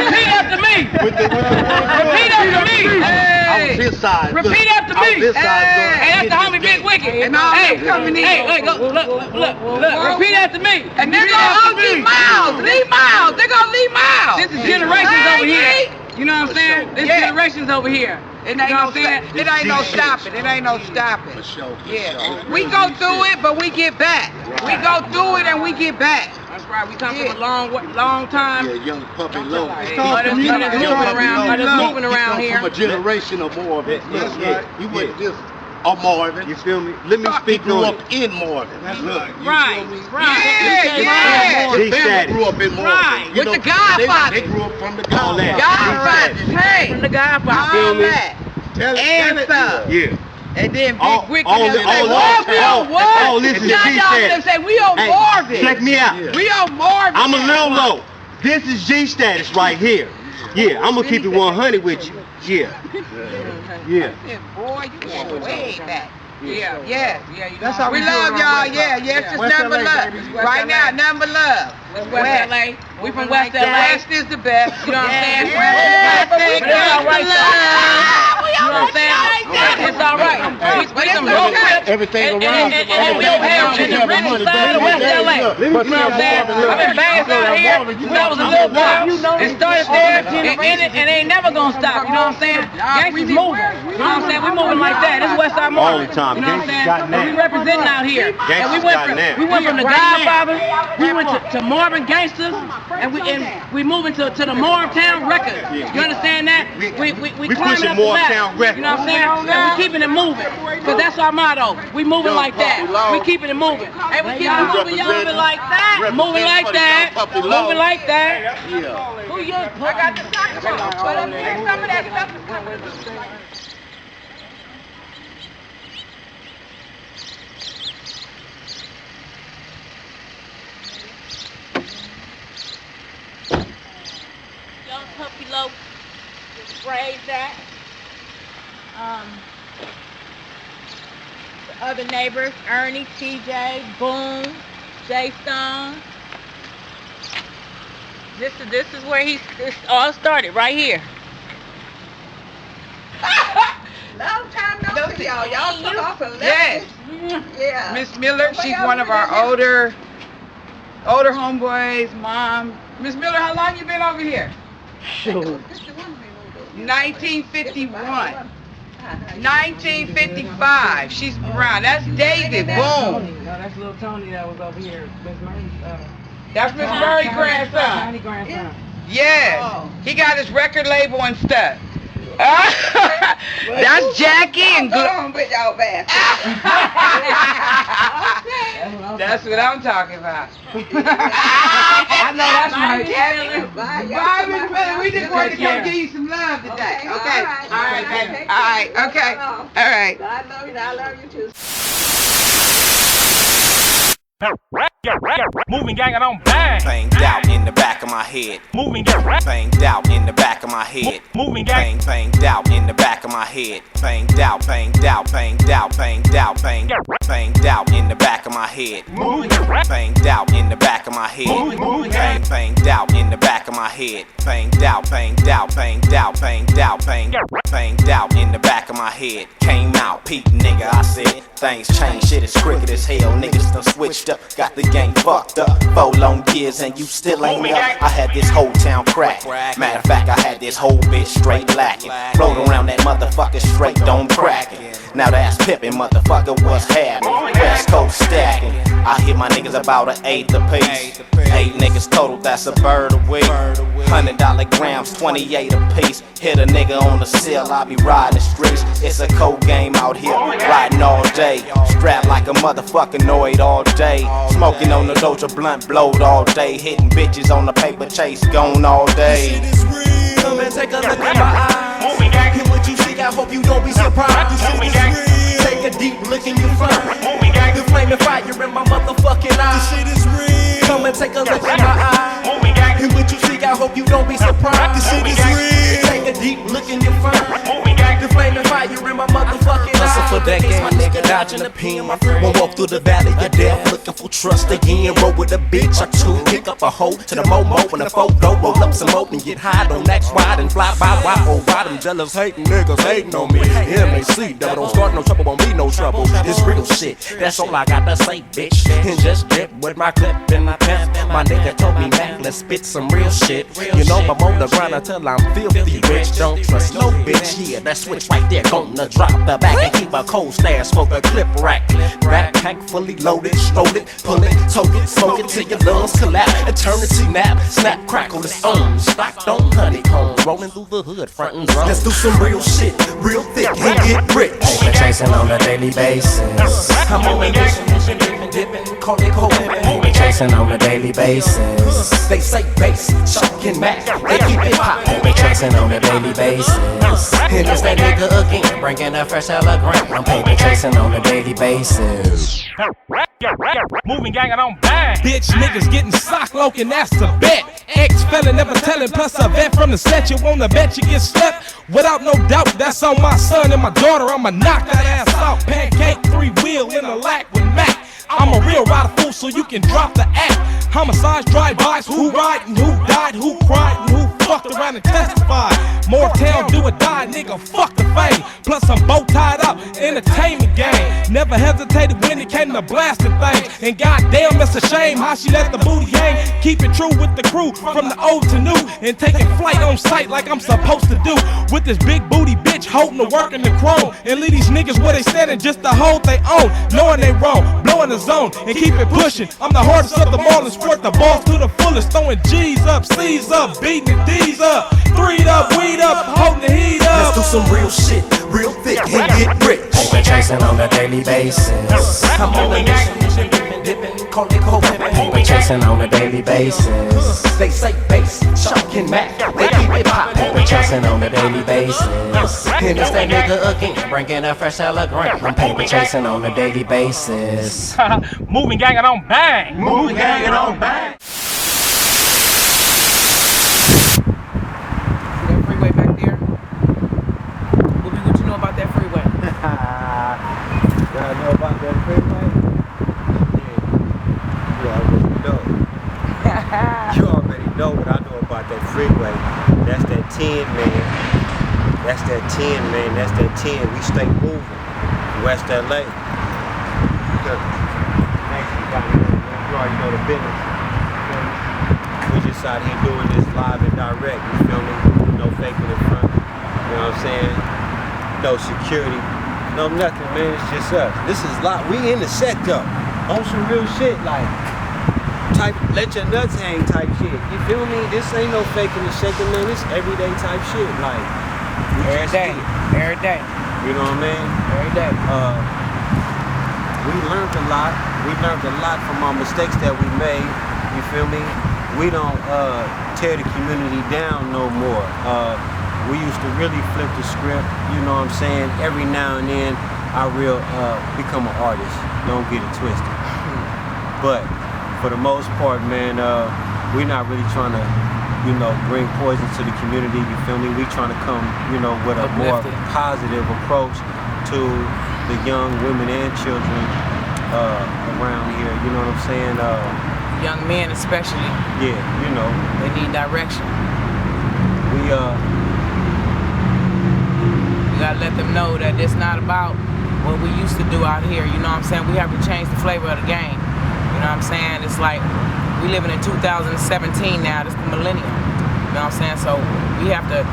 [SPEAKER 21] repeat after me. Repeat after me.
[SPEAKER 10] I was his side.
[SPEAKER 21] Repeat after me.
[SPEAKER 10] I was his side.
[SPEAKER 21] Hey, that's the homie Big Wicked. And all them coming in. Hey, go, look. Repeat after me. And there go OG Miles. Lee Miles. There go Lee Miles. This is generations over here. You know what I'm saying? This generations over here. It ain't no saying. It ain't no stopping. It ain't no stopping. Yeah. We go through it, but we get back. We go through it and we get back. That's right. We come from a long time.
[SPEAKER 10] Yeah, young Puppy Low.
[SPEAKER 21] But it's moving around here.
[SPEAKER 10] From a generation or more of it. Yeah. You went just a Marvin. You feel me? Let me speak grew up in Marvin.
[SPEAKER 21] Right.
[SPEAKER 10] They grew up in Marvin.
[SPEAKER 21] Right. With the Godfather.
[SPEAKER 10] They grew up from the Godfather.
[SPEAKER 21] Godfather. Hey.
[SPEAKER 22] From the Godfather.
[SPEAKER 21] All that. And stuff.
[SPEAKER 10] Yeah.
[SPEAKER 21] And then Big Wicked
[SPEAKER 10] all this is G-Status.
[SPEAKER 21] Say we on Marvin.
[SPEAKER 10] Check me out.
[SPEAKER 21] We on Marvin.
[SPEAKER 10] I'm a little low. This is G-Status right here. Yeah, I'm gonna keep it 100 with you. Yeah.
[SPEAKER 21] Boy, you going way back. Yeah.
[SPEAKER 5] That's how
[SPEAKER 21] we
[SPEAKER 5] do
[SPEAKER 21] love
[SPEAKER 5] it
[SPEAKER 21] y'all.
[SPEAKER 5] around
[SPEAKER 21] Yeah,
[SPEAKER 5] West
[SPEAKER 21] it's just
[SPEAKER 5] West
[SPEAKER 21] number
[SPEAKER 5] LA,
[SPEAKER 21] love.
[SPEAKER 5] baby.
[SPEAKER 21] Right now, number love. West LA. We from West LA. West is the best. You know what I'm saying? West is the best. You know what I'm saying? It's all right. We some road
[SPEAKER 10] Everything
[SPEAKER 21] around. And we over here in the renting side of West LA. You know what I'm saying? I've been banging out here since I was a little boy. And started there and ended and ain't never gonna stop. You know what I'm saying? Gangsters moving. You know what I'm saying? We moving like that. This is Westside moving.
[SPEAKER 8] All the time.
[SPEAKER 21] You know what I'm
[SPEAKER 8] Gangsters
[SPEAKER 21] saying? We representing out here. And we went from the Godfather, we went to Marvin Gangsters, and we moving to the Moortown Records. You understand that? We climbing up the ladder. You know what I'm saying? And we keeping it moving. Because that's our motto. We moving like that. We keeping it moving. Hey, we keeping it moving, y'all. Moving like that. Moving like that. Moving like that. Yeah. Who you? I got the soccer ball. Some of that stuff is coming. Young Puppy Loaf sprayed that. The other neighbors, Ernie, TJ, Boone, Jay Stone. This is where this all started, right here.
[SPEAKER 22] Long time no see y'all. Y'all took off and left.
[SPEAKER 21] Yes.
[SPEAKER 22] Yeah.
[SPEAKER 21] Miss Miller, she's one of our older homeboys, mom. Miss Miller, how long you been over here? 1951. 1955. She's around. That's David. Boom.
[SPEAKER 19] No, that's little Tony that was over here. Miss Murray's
[SPEAKER 21] That's Miss Murray's grandson.
[SPEAKER 19] Tiny grandson.
[SPEAKER 21] Yes. He got his record label and stuff. That's Jackie and
[SPEAKER 22] go on with y'all back.
[SPEAKER 21] That's what I'm talking about. I know that's right. Bye, we just wanted to come give you some love today. Okay. All right, baby. All right. Okay. All right.
[SPEAKER 22] I love you. I love you too.
[SPEAKER 12] Moving gang, I don't bang.
[SPEAKER 7] Banged out in the back of my head.
[SPEAKER 12] Moving gang.
[SPEAKER 7] Banged out in the back of my head.
[SPEAKER 12] Moving gang.
[SPEAKER 7] Banged out in the back of my head. Banged out, banged out, banged out, banged out, banged out in the back of my head.
[SPEAKER 12] Moving gang.
[SPEAKER 7] Banged out in the back of my head. Banged out in the back of my head. Banged out, banged out, banged out, banged out, banged out in the back of my head. Came out, peep nigga, I said things change, shit is crooked as hell. Niggas done switched up, got the game fucked up. 4 long years and you still ain't up. I had this whole town crack. Matter of fact, I had this whole bitch straight lacking. Float around that motherfucker straight don't crackin'. Now that's pimpin', motherfucker, what's happening? West Coast stacking. I hit my niggas about an eighth apiece. 8 niggas total, that's a bird a week. $100 grams, 28 apiece. Hit a nigga on the sill, I be riding the streets. It's a cold game out here, riding all day. Strapped like a motherfucking Noid all day. Smoking on the Doja blunt, blowed all day. Hitting bitches on the paper chase, gone all day.
[SPEAKER 20] Come and take a look at my eyes. Hear what you see, I hope you don't be surprised. This shit is real. Take a deep look and you find the flaming fire in my motherfucking eyes. This shit is real. Come and take a look at my eyes. Hear what you see, I hope you don't be surprised. This shit is real. Take a deep look and you find the flaming fire in my motherfucking eyes. Hustle for that game, my nigga dodging the pen. My friend won't walk through the valley of death, looking for trust again. Roll with a bitch or two, pick up a hoe to the momo when the photo. Roll up some oak and get high, don't act wide and fly by. Why, oh, why them jealous hating niggas hating on me? MAC, devil don't start no trouble, won't be no trouble. It's real shit, that's all I got to say, bitch. And just dip with my clip and my pen. My nigga told me, man, let's spit some real shit. You know I'm on the grind until I'm filthy rich. Don't trust no bitch, yeah, that switch right there gonna drop the back and keep a cold stash, smoke a clip rack. Backpack fully loaded, stroll it, pull it, toke it, smoke it till your lungs collapse. Eternity nap, snap, crackle, it's on. Stocked on honeycombs, rolling through the hood, front and drum. Let's do some real shit, real thick, and get rich.
[SPEAKER 13] Been chasing on a daily basis.
[SPEAKER 20] I'm on a mission, dipping, call it cold.
[SPEAKER 13] Been chasing on a daily basis.
[SPEAKER 20] They say bass, Chuck and Mac, they keep it poppin'.
[SPEAKER 13] Been chasing on a daily basis.
[SPEAKER 20] And it's that nigga again,
[SPEAKER 13] bringing a fresh telegram. I'm paper chasing on a daily basis.
[SPEAKER 12] Moving gang, I don't bang. Bitch, niggas getting sock loking, that's a bet. Ex-fella never telling, plus a vet from the set. You wanna bet you get slept? Without no doubt, that's on my son and my daughter. I'ma knock that ass out. Pancake, 3-wheel in a lack with Mac. I'm a real rider fool, so you can drop the act. Homicides, drive-bys, who ride and who died, who cried and who fucked around and testified. Moretown do or die, nigga, fuck the fame. Plus I'm bow tied up, entertainment game. Never hesitated when it came to blasting things. And goddamn, it's a shame how she let the booty hang. Keep it true with the crew, from the old to new. And taking flight on sight like I'm supposed to do. With this big booty bitch holding the work in the chrome. And leave these niggas where they standing just to hold they own. Knowing they wrong, blowing the zone and keep it pushing. I'm the hardest of them all and squirt the balls to the fullest. Throwing G's up, C's up, beating the D's up. Threed up, weed up, holding the heat up.
[SPEAKER 20] Let's do some real shit, real thick and get rich.
[SPEAKER 13] Paper chasing on a daily basis.
[SPEAKER 20] I'm on a mission, dipping, call it cold pimping.
[SPEAKER 13] Paper chasing on a daily basis.
[SPEAKER 20] They say bass, Shark and Mac, they keep it poppin'.
[SPEAKER 13] Paper chasing on a daily basis.
[SPEAKER 20] And it's that nigga again,
[SPEAKER 13] bringing a fresh telegram. I'm paper chasing on a daily basis.
[SPEAKER 12] Moving gang, I don't bang.
[SPEAKER 20] Moving gang, I don't bang.
[SPEAKER 19] That freeway back there. What you know about that freeway?
[SPEAKER 8] What I know about that freeway? Yeah, you already know. You already know what I know about that freeway. That's that 10, man. That's that 10, man. That's that 10. We stay moving. West LA. Next, you already know the business. We just out here doing this live and direct. You feel me? No faking in front. You know what I'm saying? No security. No nothing, man. It's just us. This is live. We in the set though. On some real shit, like type let your nuts hang type shit. You feel me? This ain't no faking and shaking, man. This everyday type shit. Like
[SPEAKER 19] every day.
[SPEAKER 8] You know what I mean?
[SPEAKER 19] Every day.
[SPEAKER 8] We learned a lot. We learned a lot from our mistakes that we made. You feel me? We don't tear the community down no more. We used to really flip the script. You know what I'm saying? Every now and then, I become an artist. Don't get it twisted. But for the most part, man, we're not really trying to, bring poison to the community. You feel me? We trying to come, with a more positive approach to the young women and children around here. You know what I'm saying?
[SPEAKER 19] Young men especially.
[SPEAKER 8] Yeah,
[SPEAKER 19] they need direction.
[SPEAKER 8] We
[SPEAKER 19] gotta let them know that it's not about what we used to do out here. You know what I'm saying? We have to change the flavor of the game. You know what I'm saying? It's like we living in 2017 now. This is the millennium. You know what I'm saying? So we have to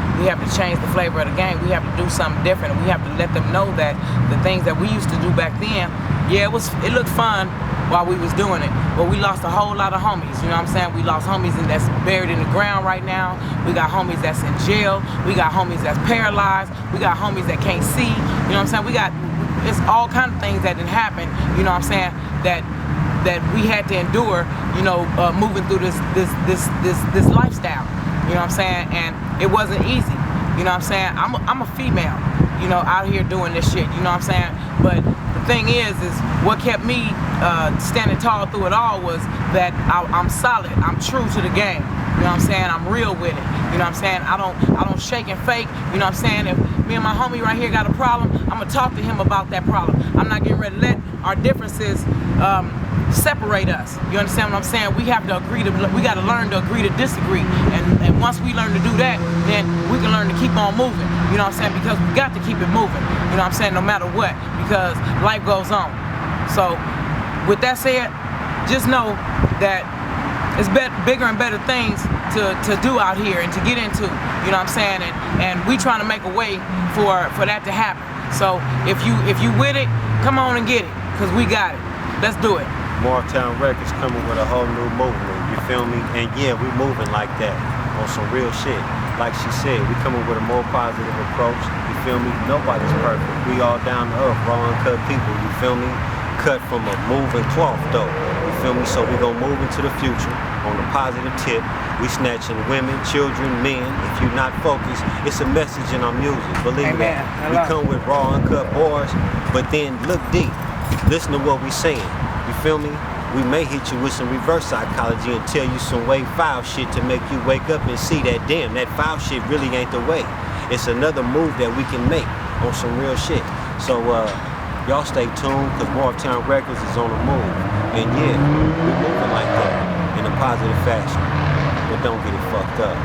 [SPEAKER 19] change the flavor of the game. We have to do something different. And we have to let them know that the things that we used to do back then, yeah, it looked fun while we was doing it, but we lost a whole lot of homies. You know what I'm saying? We lost homies that's buried in the ground right now. We got homies that's in jail. We got homies that's paralyzed. We got homies that can't see. You know what I'm saying? It's all kind of things that didn't happen. You know what I'm saying? That we had to endure. Moving through this lifestyle. You know what I'm saying? And it wasn't easy. You know what I'm saying? I'm a female. Out here doing this shit. You know what I'm saying? But the thing is what kept me standing tall through it all was that I'm solid. I'm true to the game. You know what I'm saying? I'm real with it. You know what I'm saying? I don't shake and fake. You know what I'm saying? If me and my homie right here got a problem, I'm gonna talk to him about that problem. I'm not getting ready to let our differences separate us. You understand what I'm saying? We have to we gotta learn to agree to disagree. And once we learn to do that, then we can learn to keep on moving. You know what I'm saying? Because we got to keep it moving. You know what I'm saying? No matter what. Because life goes on. So with that said, just know that it's bigger and better things to do out here and to get into. You know what I'm saying? And we trying to make a way for that to happen. So if you with it, come on and get it. Because we got it. Let's do it.
[SPEAKER 8] Moretown Records coming with a whole new movement, you feel me? And yeah, we moving like that on some real shit. Like she said, we coming with a more positive approach, you feel me? Nobody's perfect. We all down to earth, raw uncut people, you feel me? Cut from a moving cloth though, you feel me? So we gonna move into the future on a positive tip. We snatching women, children, men. If you're not focused, it's a message in our music, believe me. We come with raw uncut bars, but then look deep. Listen to what we saying. You feel me? We may hit you with some reverse psychology and tell you some way foul shit to make you wake up and see that damn, that foul shit really ain't the way. It's another move that we can make on some real shit. So y'all stay tuned because Moretown Records is on the move. And yeah, we moving like that in a positive fashion. But don't get it fucked up.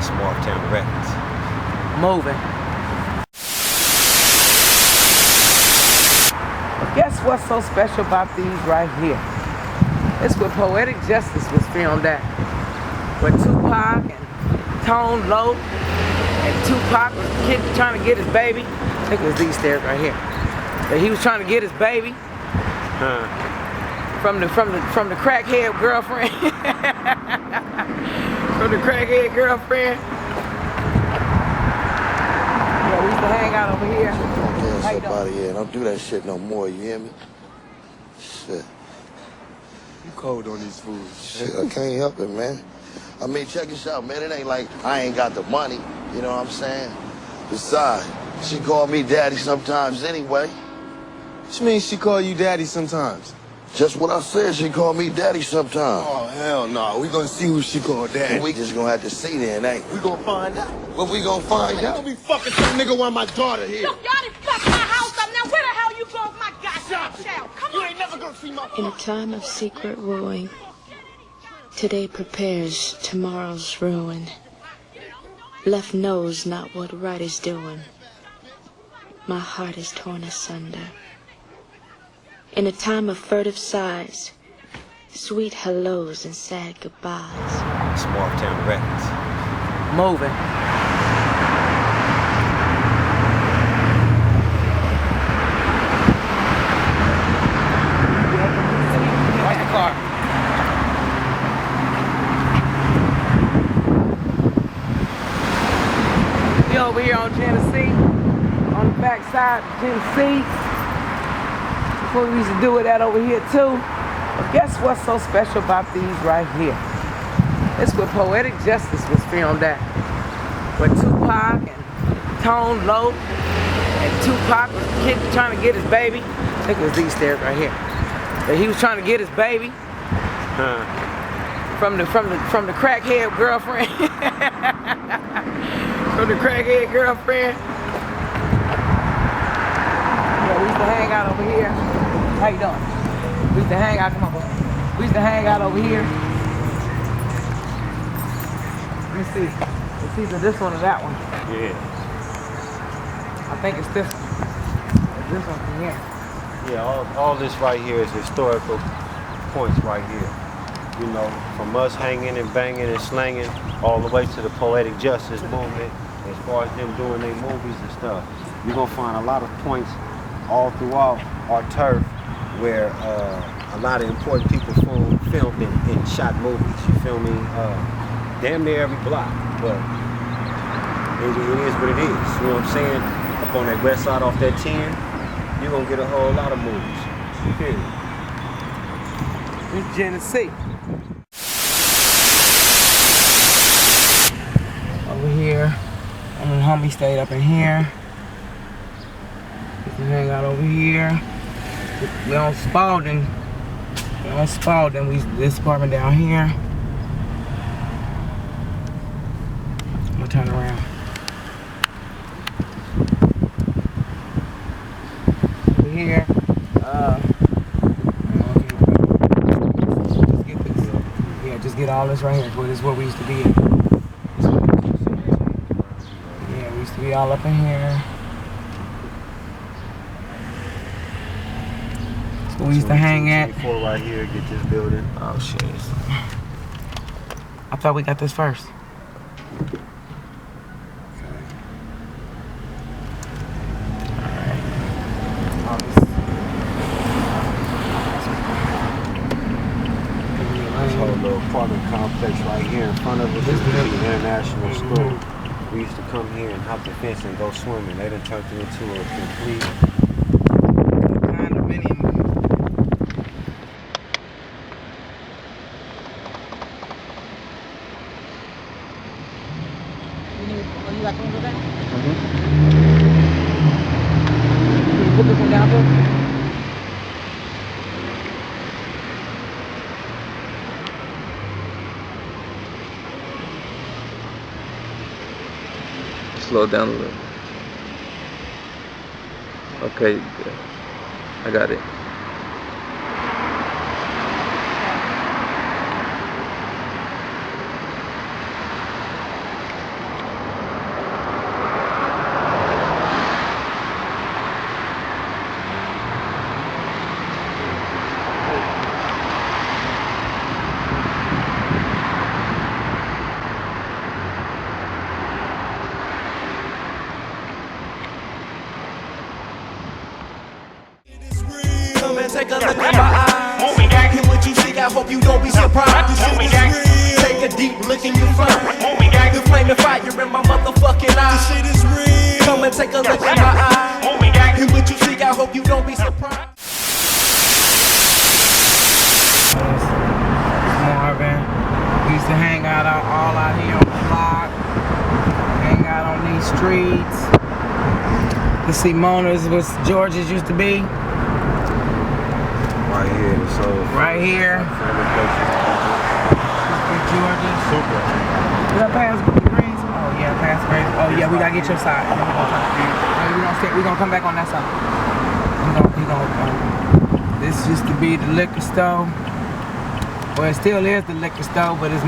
[SPEAKER 8] Smart Town Records.
[SPEAKER 19] Moving. But guess what's so special about these right here? It's where Poetic Justice was filmed at. Where Tupac and Tone Loc and Tupac was trying to get his baby. I think it was these stairs right here. But he was trying to get his baby from the crackhead girlfriend. From the crackhead girlfriend. Yeah, we used to hang out over here. How you doing?
[SPEAKER 4] Here. Don't do that shit no more, you hear me? Shit.
[SPEAKER 14] You cold on these fools.
[SPEAKER 4] Shit, I can't help it, man. I mean, check this out, man. It ain't like I ain't got the money, you know what I'm saying? Besides, she call me daddy sometimes anyway.
[SPEAKER 14] What you mean she call you daddy sometimes?
[SPEAKER 4] Just what I said, she call me daddy sometimes.
[SPEAKER 14] Oh, hell no. We gonna see who she call daddy.
[SPEAKER 4] We just gonna have to see then, ain't we?
[SPEAKER 14] We gonna find out.
[SPEAKER 4] What we gonna find out?
[SPEAKER 14] You gonna be fucking some nigga while my daughter here.
[SPEAKER 22] Look, y'all done fucked my house up. Now where the hell you go with my goddamn child? Come on.
[SPEAKER 14] You ain't never gonna see my...
[SPEAKER 23] In a time of secret wooing, today prepares tomorrow's ruin. Left knows not what right is doing. My heart is torn asunder. In a time of furtive sighs, sweet hellos and sad goodbyes.
[SPEAKER 8] Smart Town Records.
[SPEAKER 19] Moving. Watch the car. We over here on Tennessee, on the back side of Tennessee. Before we used to do it at over here too. But guess what's so special about these right here? It's where Poetic Justice was filmed at. Where Tupac and Tone Loc and Tupac was trying to get his baby. I think it was these stairs right here. But he was trying to get his baby from the crackhead girlfriend. From the crackhead girlfriend. Yeah, we used to hang out over here. How you doing? We used to hang out, come on, boy. We used to hang out over here. Let me see. It's either this one or that one.
[SPEAKER 8] Yeah.
[SPEAKER 19] I think it's this one. It's this one from here.
[SPEAKER 8] Yeah, all this right here is historical points right here. You know, from us hanging and banging and slanging all the way to the Poetic Justice movement, as far as them doing their movies and stuff. You're gonna find a lot of points all throughout our turf where a lot of important people filmed and shot movies. You feel me? Damn near every block, but it is what it is. You know what I'm saying? Up on that west side off that 10, you're gonna get a whole lot of movies. Period.
[SPEAKER 19] This Tennessee. Over here, and the homie stayed up in here. We hang out over here. We on Spalding. This apartment down here. I'm gonna turn around. Over here. Just get this. Yeah, just get all this right here. This is where we used to be at. Yeah, we used to be all up in here. We used to hang at.
[SPEAKER 8] Right here, get this building.
[SPEAKER 19] Oh shit. I thought we got this first.
[SPEAKER 8] This whole little apartment complex right here in front of us is the international school. We used to come here and hop the fence and go swimming. They done turned it into a complete
[SPEAKER 19] Put this one down too.
[SPEAKER 24] Slow down a little. Okay, good. I got it.
[SPEAKER 20] hope you don't be surprised. This shit is real. Take a deep look and you find the flaming fire in my motherfucking eyes. This shit is real. Come and take a look in my eyes. And what you see, I hope you don't be surprised.
[SPEAKER 19] Marvin. We used to hang out all out here on the block. Hang out on these streets. To see Mona's was George's used to be.
[SPEAKER 8] Right here, so.
[SPEAKER 19] Right here. George's.
[SPEAKER 8] Super.
[SPEAKER 19] Did I pass Greens? Oh yeah, pass Greens. Oh yeah, we gotta get your side. We're gonna come back on that side. This used to be the liquor store. Well, it still is the liquor store, but it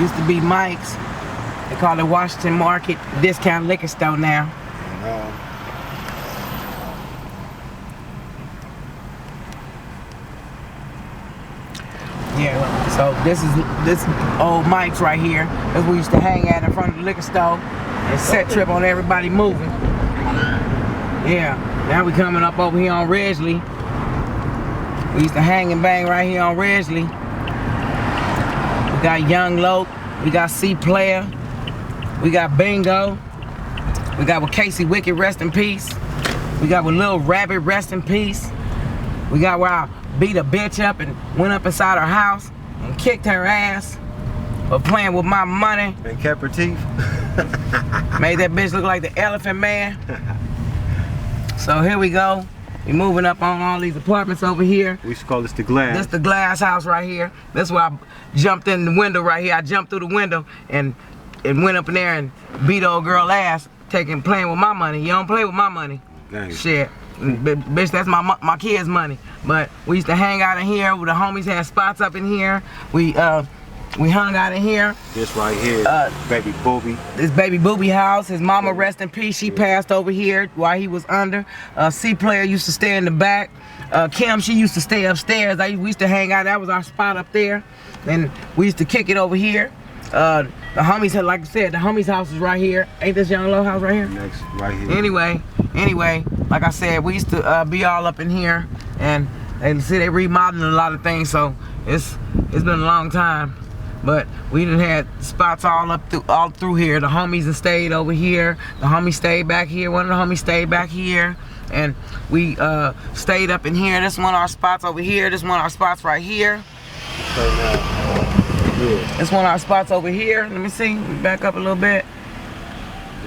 [SPEAKER 19] used to be Mike's. They call it Washington Market Discount Liquor Store now. Yeah, so this old Mike's right here. That's where we used to hang at in front of the liquor store and set trip on everybody moving. Yeah, now we coming up over here on Ridgely. We used to hang and bang right here on Ridgely. We got Young Loke, we got C Player, we got Bingo, we got with Casey Wicked, rest in peace. We got with Lil Rabbit, rest in peace. We got where I beat a bitch up and went up inside her house and kicked her ass for playing with my money.
[SPEAKER 8] And kept her teeth.
[SPEAKER 19] Made that bitch look like the Elephant Man. So here we go. We moving up on all these apartments over here.
[SPEAKER 8] We used to call this the glass.
[SPEAKER 19] This the glass house right here. That's where I jumped in the window right here. I jumped through the window and went up in there and beat old girl ass, playing with my money. You don't play with my money.
[SPEAKER 8] Dang.
[SPEAKER 19] Shit. Bitch, that's my kids' money. But we used to hang out in here. The homies had spots up in here. We hung out in here.
[SPEAKER 8] This right here, Baby Booby.
[SPEAKER 19] This Baby Booby house. His mama, rest in peace, she passed over here while he was under. C Player used to stay in the back. Kim, she used to stay upstairs. We used to hang out. That was our spot up there. And we used to kick it over here. The homies had, like I said, the homies' house is right here. Ain't this Young Low house right here?
[SPEAKER 8] Next, right here.
[SPEAKER 19] Anyway, like I said, we used to be all up in here, and they remodeling a lot of things, so it's been a long time. But we done had spots all through here. The homies have stayed over here. The homie stayed back here. One of the homies stayed back here. And we stayed up in here. This one of our spots over here. This one of our spots right here. This one of our spots over here. Let me see. Back up a little bit.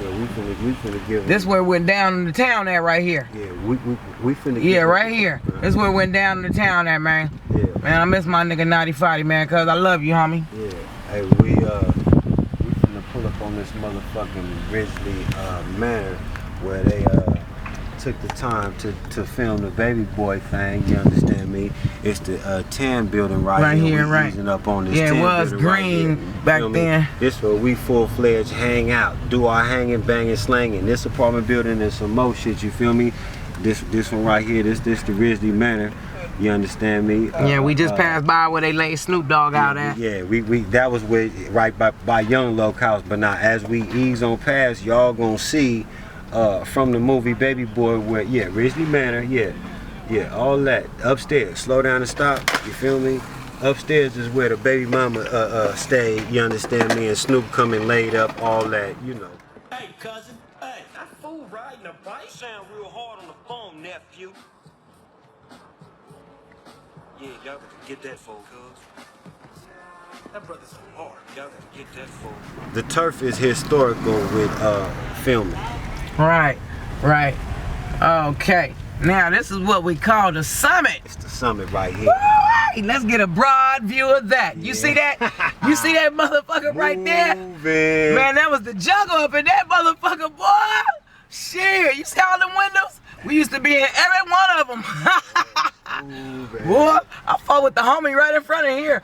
[SPEAKER 8] Yeah, we finna give.
[SPEAKER 19] This where we went down in the town at right here.
[SPEAKER 8] Yeah, we finna.
[SPEAKER 19] Yeah, right here. This where we went down in the town at, man.
[SPEAKER 8] Yeah.
[SPEAKER 19] Man, I miss my nigga Naughty Foddy, man, cause I love you, homie.
[SPEAKER 8] Yeah. Hey, we finna pull up on this motherfucking Ridgely Manor where they took the time to film the Baby Boy thing. You understand me? It's the 10 building right here.
[SPEAKER 19] Right.
[SPEAKER 8] Easing up on this.
[SPEAKER 19] Yeah,
[SPEAKER 8] 10
[SPEAKER 19] it was green
[SPEAKER 8] right
[SPEAKER 19] back then.
[SPEAKER 8] This where we full-fledged hang out, do our hanging, banging, slanging. This apartment building and some more shit. You feel me? This one right here. This the Ridgely Manor. You understand me?
[SPEAKER 19] Yeah, we just passed by where they laid Snoop Dogg out at.
[SPEAKER 8] Yeah, we that was where right by Young Loke house. But now as we ease on past, y'all gonna see from the movie Baby Boy where Ridgely Manor, yeah, all that upstairs. Slow down and stop. You feel me? Upstairs is where the baby mama stayed. You understand me? And Snoop coming laid up, all that. You know.
[SPEAKER 20] Hey cousin, hey, that fool riding a bike sound real hard on the phone, nephew. Yeah, y'all gotta get that for cuz. That brother's so hard. Y'all gotta get that for.
[SPEAKER 8] The turf is historical with filming.
[SPEAKER 19] Right. Okay. Now this is what we call the summit.
[SPEAKER 8] It's the summit right here.
[SPEAKER 19] Right. Let's get a broad view of that. You see that? You see that motherfucker right there? Man, that was the jungle up in that motherfucker, boy. Shit, you see all them windows? We used to be in every one of them. Boy, I fought with the homie right in front of here.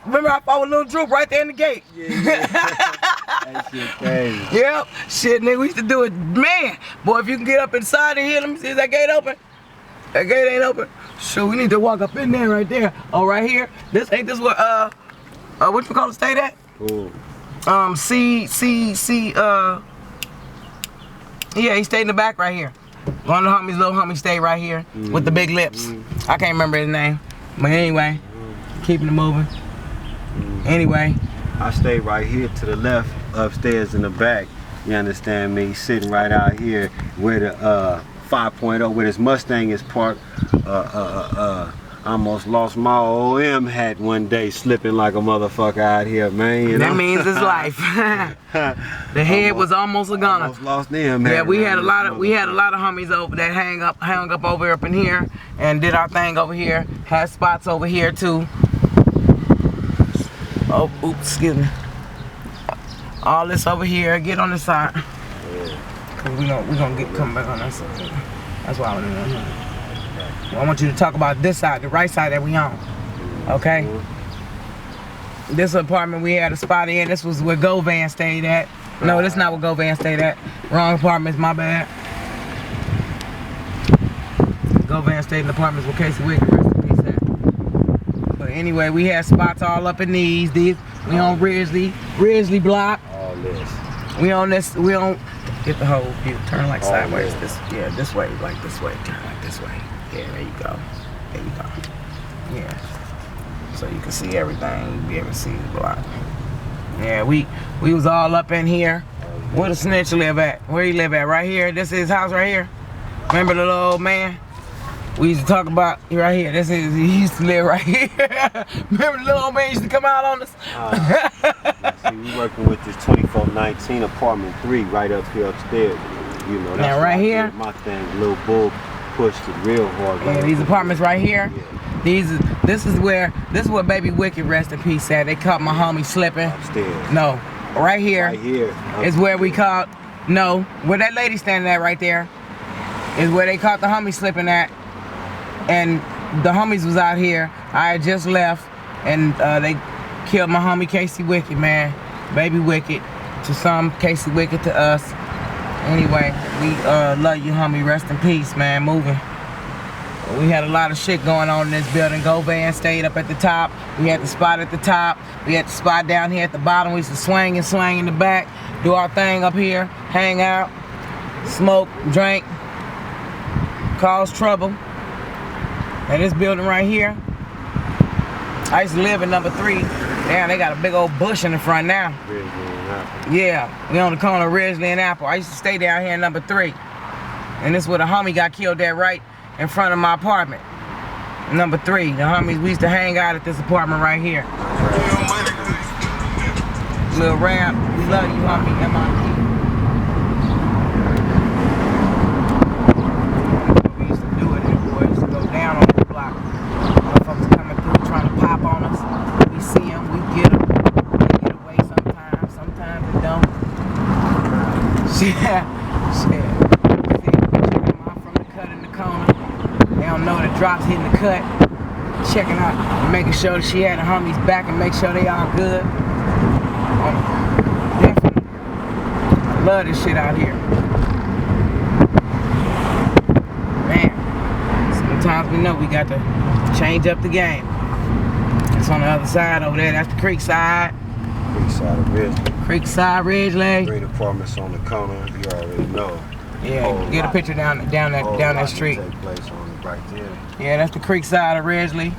[SPEAKER 19] Remember I fought with Lil Droop right there in the gate.
[SPEAKER 8] That shit crazy.
[SPEAKER 19] Yep, shit nigga, we used to do it. Man, boy, if you can get up inside of here, let me see, is that gate open? That gate ain't open. So we need to walk up in there right there. Oh, right here. Ain't this what what you call it, stay at?
[SPEAKER 8] Ooh.
[SPEAKER 19] Yeah, he stayed in the back right here. One of the little homies stayed right here with the big lips. I can't remember his name. But anyway, keeping it moving. Anyway.
[SPEAKER 8] I stay right here to the left, upstairs in the back. You understand me? Sitting right out here where the 5.0, where this Mustang is parked. Almost lost my OM hat one day, slipping like a motherfucker out here, man. You know?
[SPEAKER 19] That means it's life. The head was almost a goner.
[SPEAKER 8] Almost lost them.
[SPEAKER 19] Yeah, we had a lot of homies over that hung up over up in here and did our thing over here. Had spots over here too. Oh, oops, excuse me. All this over here. Get on this side. Cause we gonna come back on that side. That's why I want you to talk about this side, the right side that we on. Okay? This apartment we had a spot in. This was where Govan stayed at. No, this is not where Govan stayed at. Wrong apartments, my bad. Govan stayed in the apartments with Casey Wiggins, rest in peace at. But anyway, we had spots all up in these. We on Ridgely block.
[SPEAKER 8] All this.
[SPEAKER 19] We on get the whole view. Turn like sideways. This way, like this way. Turn like this way. Yeah, there you go. There you go. Yeah. So you can see everything. You'll be able to see the block. Yeah, we was all up in here. Where the snitch live at? Where he live at? Right here? This is his house right here? Remember the little old man? We used to talk about right here. He used to live right here. Remember the little old man used to come out on us?
[SPEAKER 8] See, we working with this 2419 apartment 3 right up here upstairs. You know, that's
[SPEAKER 19] now right here.
[SPEAKER 8] My thing, little bull pushed it real hard.
[SPEAKER 19] Yeah, these apartments right here. Yeah. This is where Baby Wicked, rest in peace, at. They caught my homie slipping.
[SPEAKER 8] Upstairs.
[SPEAKER 19] No, right here.
[SPEAKER 8] Right here.
[SPEAKER 19] Is where we caught. No, where that lady standing at right there is where they caught the homie slipping at. And the homies was out here. I had just left, and they killed my homie Casey Wicked, man. Baby Wicked to some, Casey Wicked to us. Anyway, we love you, homie. Rest in peace, man. Moving. We had a lot of shit going on in this building. Govan stayed up at the top. We had the spot at the top. We had the spot down here at the bottom. We used to swing and swing in the back, do our thing up here, hang out, smoke, drink, cause trouble. And this building right here, I used to live in number 3. Damn, they got a big old bush in the front now. Yeah, we on the corner of Ridgely and Apple. I used to stay down here in number 3. And this is where the homie got killed at right in front of my apartment. Number 3. The homies, we used to hang out at this apartment right here. Lil Rap, we love you, homie. MIP. We used to do it, and boys used to go down on the block. Motherfuckers coming through trying to pop on us. We see them, we get them. They get away sometimes they don't. Shit. From the cut in the corner. They don't know the drops hitting the cut. Checking out, making sure that she had the homies back and make sure they all good. Definitely. I love this shit out here. Man, sometimes we know we got to change up the game. It's on the other side over there. That's the creek side.
[SPEAKER 8] Creek side of Ridgely.
[SPEAKER 19] Creek side, Ridgely.
[SPEAKER 8] 3 apartments on the corner. You already know.
[SPEAKER 19] Yeah, get a picture down that street.
[SPEAKER 8] Take place on it right there.
[SPEAKER 19] Yeah, that's the creek side of Ridgely.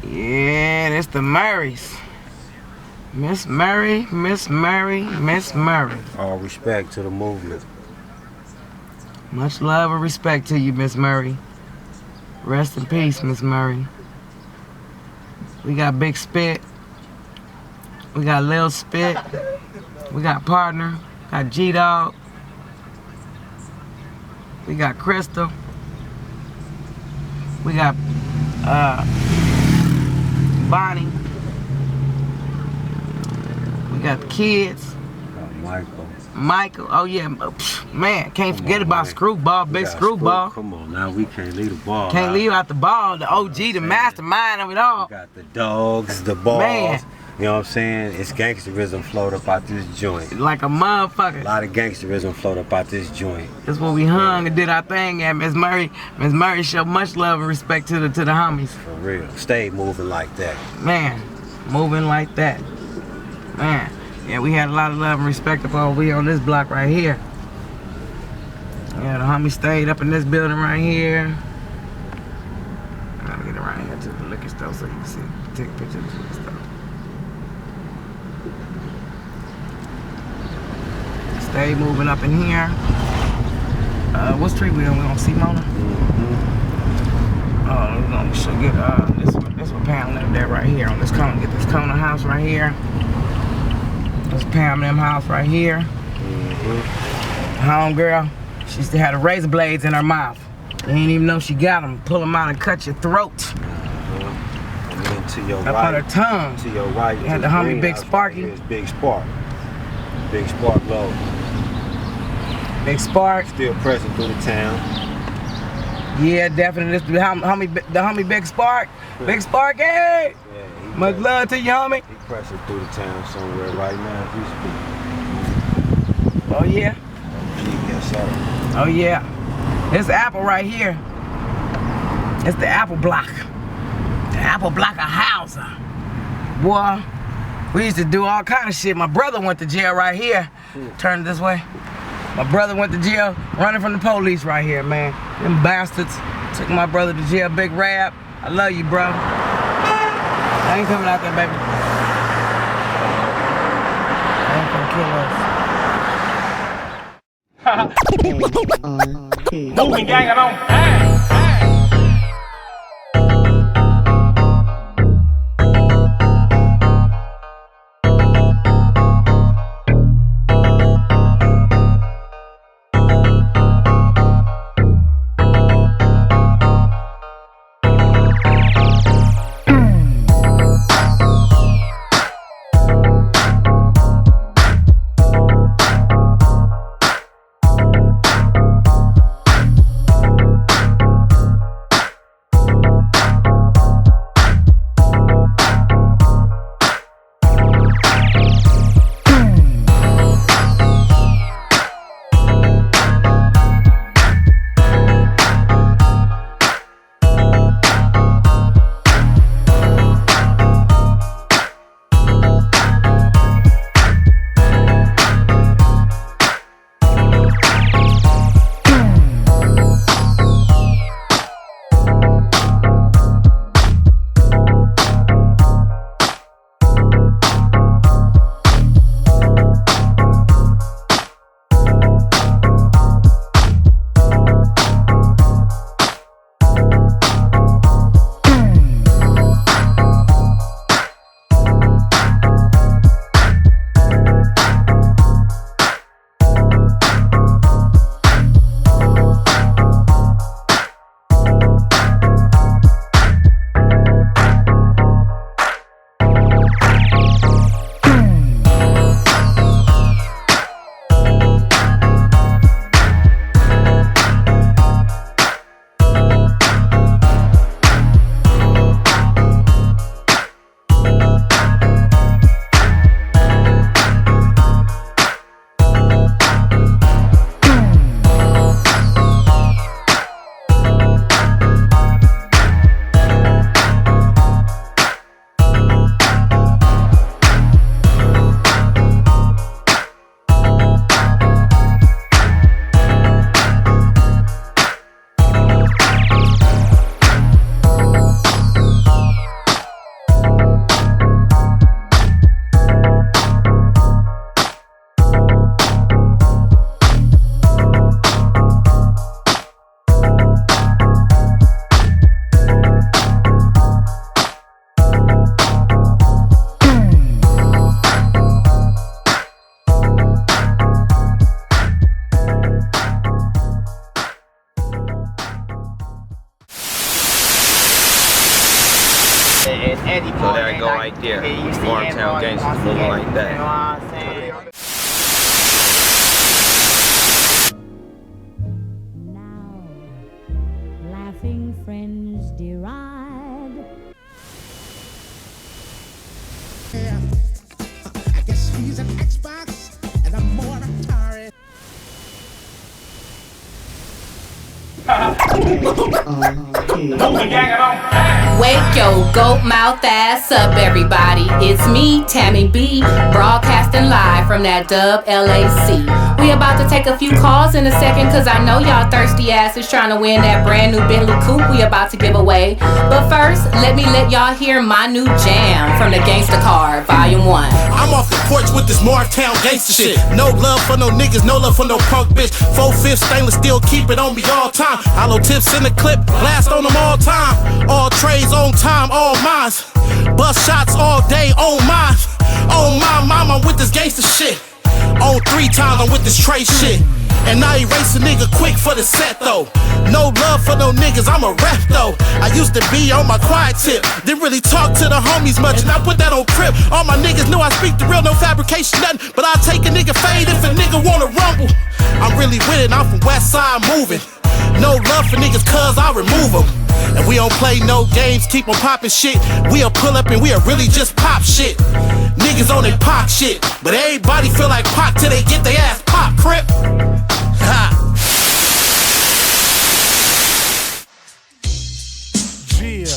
[SPEAKER 19] Yeah, that's the Murrays. Miss Murray, Miss Murray, Miss Murray.
[SPEAKER 8] All respect to the movement.
[SPEAKER 19] Much love and respect to you, Miss Murray. Rest in peace, Miss Murray. We got Big Spit. We got Lil Spit. We got Partner. Got G-Dog. We got Crystal. We got Bonnie. We got the kids. Michael. Oh yeah, man, can't forget about Screwball, Big Screwball.
[SPEAKER 8] Come on now, we can't leave the ball.
[SPEAKER 19] Can't leave out the ball. The OG, the mastermind of it all.
[SPEAKER 8] We got the dogs, the balls. Man. You know what I'm saying? It's gangsterism float up out this joint.
[SPEAKER 19] Like a motherfucker.
[SPEAKER 8] A lot of gangsterism float up out this joint.
[SPEAKER 19] That's when we hung and did our thing at Miss Murray. Miss Murray showed much love and respect to the homies.
[SPEAKER 8] For real. Stay moving like that.
[SPEAKER 19] Man, moving like that. Man. Yeah, we had a lot of love and respect up over here on this block right here. Yeah, the homies stayed up in this building right here. Gotta get around here to the liquor store. stuff so you can see. Take pictures and stuff. Stay moving up in here. What street we on? We on Simona? Oh, we're gonna should get this one Pam lived there right here on this corner. Get this corner house right here. This Pam and them house right here. Home girl, she used to have the razor blades in her mouth. You ain't even know she got them. Pull them out and cut your throat.
[SPEAKER 8] And then to your
[SPEAKER 19] up
[SPEAKER 8] right,
[SPEAKER 19] on her tongue.
[SPEAKER 8] To your right,
[SPEAKER 19] you had the homie Big Sparky.
[SPEAKER 8] It's Big Spark. Big Spark low.
[SPEAKER 19] Big Spark.
[SPEAKER 8] Still pressing through the town.
[SPEAKER 19] Yeah, definitely. This the homie Big Spark. Big Spark, hey! Yeah, much love to you, homie.
[SPEAKER 8] He pressing through the town somewhere right now as we speak.
[SPEAKER 19] Oh yeah?
[SPEAKER 8] Yes, sir.
[SPEAKER 19] Oh yeah. This apple right here. It's the apple block. The apple block of Hauser. Boy, we used to do all kind of shit. My brother went to jail right here. Turn it this way. My brother went to jail running from the police right here, man. Them bastards took my brother to jail. Big Rab, I love you, bro. I ain't coming out there, baby. They ain't gonna kill us.
[SPEAKER 12] Moving gang, I don't.
[SPEAKER 24] So there I go right there. Farmtown gangsters moving like that.
[SPEAKER 6] Laughing friends deride.
[SPEAKER 11] I guess he's an Xbox and I'm more Atari.
[SPEAKER 12] Moving gang, I don't.
[SPEAKER 9] Wake your goat mouth ass up, everybody. It's me, Tammy B, broadcasting live from that Dub LAC. We about to take a few calls in a second, cause I know y'all thirsty asses trying to win that brand new Bentley coupe we about to give away. But first, let y'all hear my new jam from the Gangsta Car, Volume 1.
[SPEAKER 1] I'm off the porch with this Martown gangsta shit. No love for no niggas, no love for no punk bitch. 4/5 stainless steel, keep it on me all time. Hollow tips in the clip, blast on them all time. All trays on time, all mines. Bust shots all day, on mine. On my mama with this gangsta shit. On 3 times, I'm with this Trey shit. And I erase a nigga quick for the set though. No love for no niggas, I'm a rap though. I used to be on my quiet tip. Didn't really talk to the homies much, and I put that on crib. All my niggas knew I speak the real, no fabrication, nothing. But I'll take a nigga fade if a nigga wanna rumble. I'm really with it, I'm from West Side moving. No love for niggas cause I remove them. And we don't play no games, keep on popping shit. We'll pull up and we'll really just pop shit. Niggas on they pop shit, but everybody feel like pop till they get their ass pop, crip. Ha.
[SPEAKER 16] Yeah.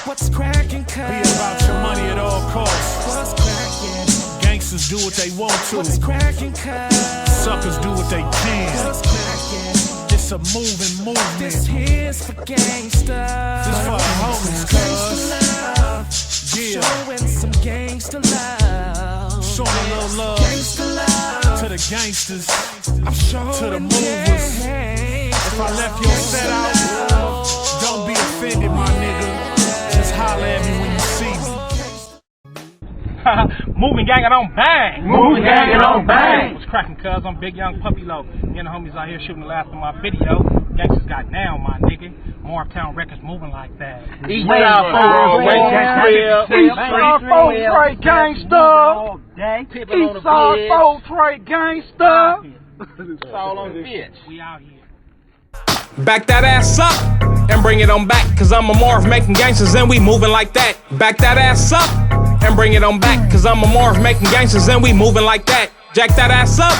[SPEAKER 16] What's cracking, cuz? Be about your money at all costs. What's cracking? Gangsters do what they want to. What's cracking, cuz? Suckers do what they can. What's cracking? It's a moving movement. This here's for gangsters. This for the homies, cuz. Yeah. Showing some gangsta love. Showing a little love. Gangsta love. To the gangsters. I'm showing to the movers. If I left your set out, don't be offended, my nigga. Just holler at me when you see me.
[SPEAKER 12] Moving gang, I don't bang.
[SPEAKER 16] Moving gang, I don't bang.
[SPEAKER 12] What's cracking, cuz? I'm Big Young Puppy Low. Me and the homies out here shooting the last of my video. Gangsters got down, my nigga. Martown Records moving like that.
[SPEAKER 16] East Side Trey Gangsta. East Side Trey Gangsta. It's all on the bitch.
[SPEAKER 12] We out here. Back that ass up and bring it on back, cause I'm a morph making gangsters and we moving like that. Back that ass up and bring it on back, cause I'm a morph making gangsters and we moving like that. Jack that ass up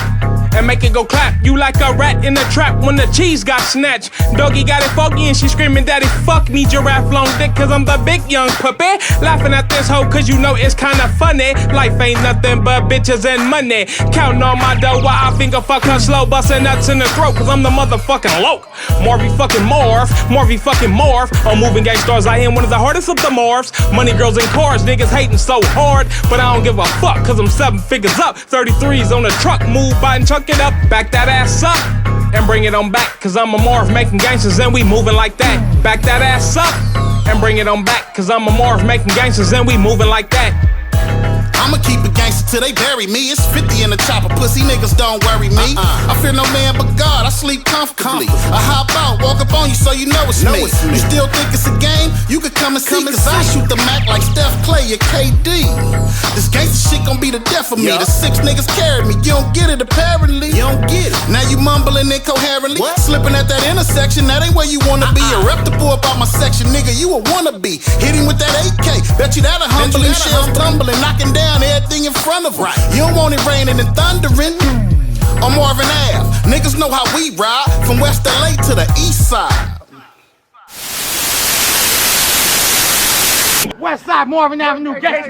[SPEAKER 12] and make it go clap. You like a rat in a trap when the cheese got snatched. Doggy got it foggy and she screaming, daddy, fuck me, giraffe long dick, cause I'm the big young puppy. Laughing at this hoe cause you know it's kinda funny. Life ain't nothing but bitches and money. Counting on my dough while I finger fuck her slow, busting nuts in the throat, cause I'm the motherfucking loc. Morphy fucking morph, Morphy fucking morph. On moving gang stars, I am one of the hardest of the morphs. Money, girls, and cars, niggas hating so hard, but I don't give a fuck cause I'm 7 figures up. 33s on the truck, move by and chuck it up. Back that ass up and bring it on back, cause I'm a morph making gangsters and we moving like that. Back that ass up and bring it on back, cause I'm a morph making gangsters and we moving like that.
[SPEAKER 1] I'ma keep it gangster till they bury me. It's 50 in the chopper, pussy niggas don't worry me. I fear no man but God, I sleep comfortably. I hop out, walk up on you so you know it's me. You still think it's a game? You could come and see, cause I shoot the Mac like Steph Clay or KD. This gangster shit gon' be the death of me. The 6 niggas carried me, you don't get it apparently. You don't get it. Now you mumbling incoherently, slipping at that intersection, that ain't where you wanna be. A reputable about my section, nigga, you a wannabe. Hit him with that AK, bet you that'll humble him. Shells tumbling, knocking down everything in front of him. You don't want it raining and thundering. On Marvin Ave, niggas know how we ride, from West LA to the East Side.
[SPEAKER 16] West Side Marvin Avenue, Gangsta.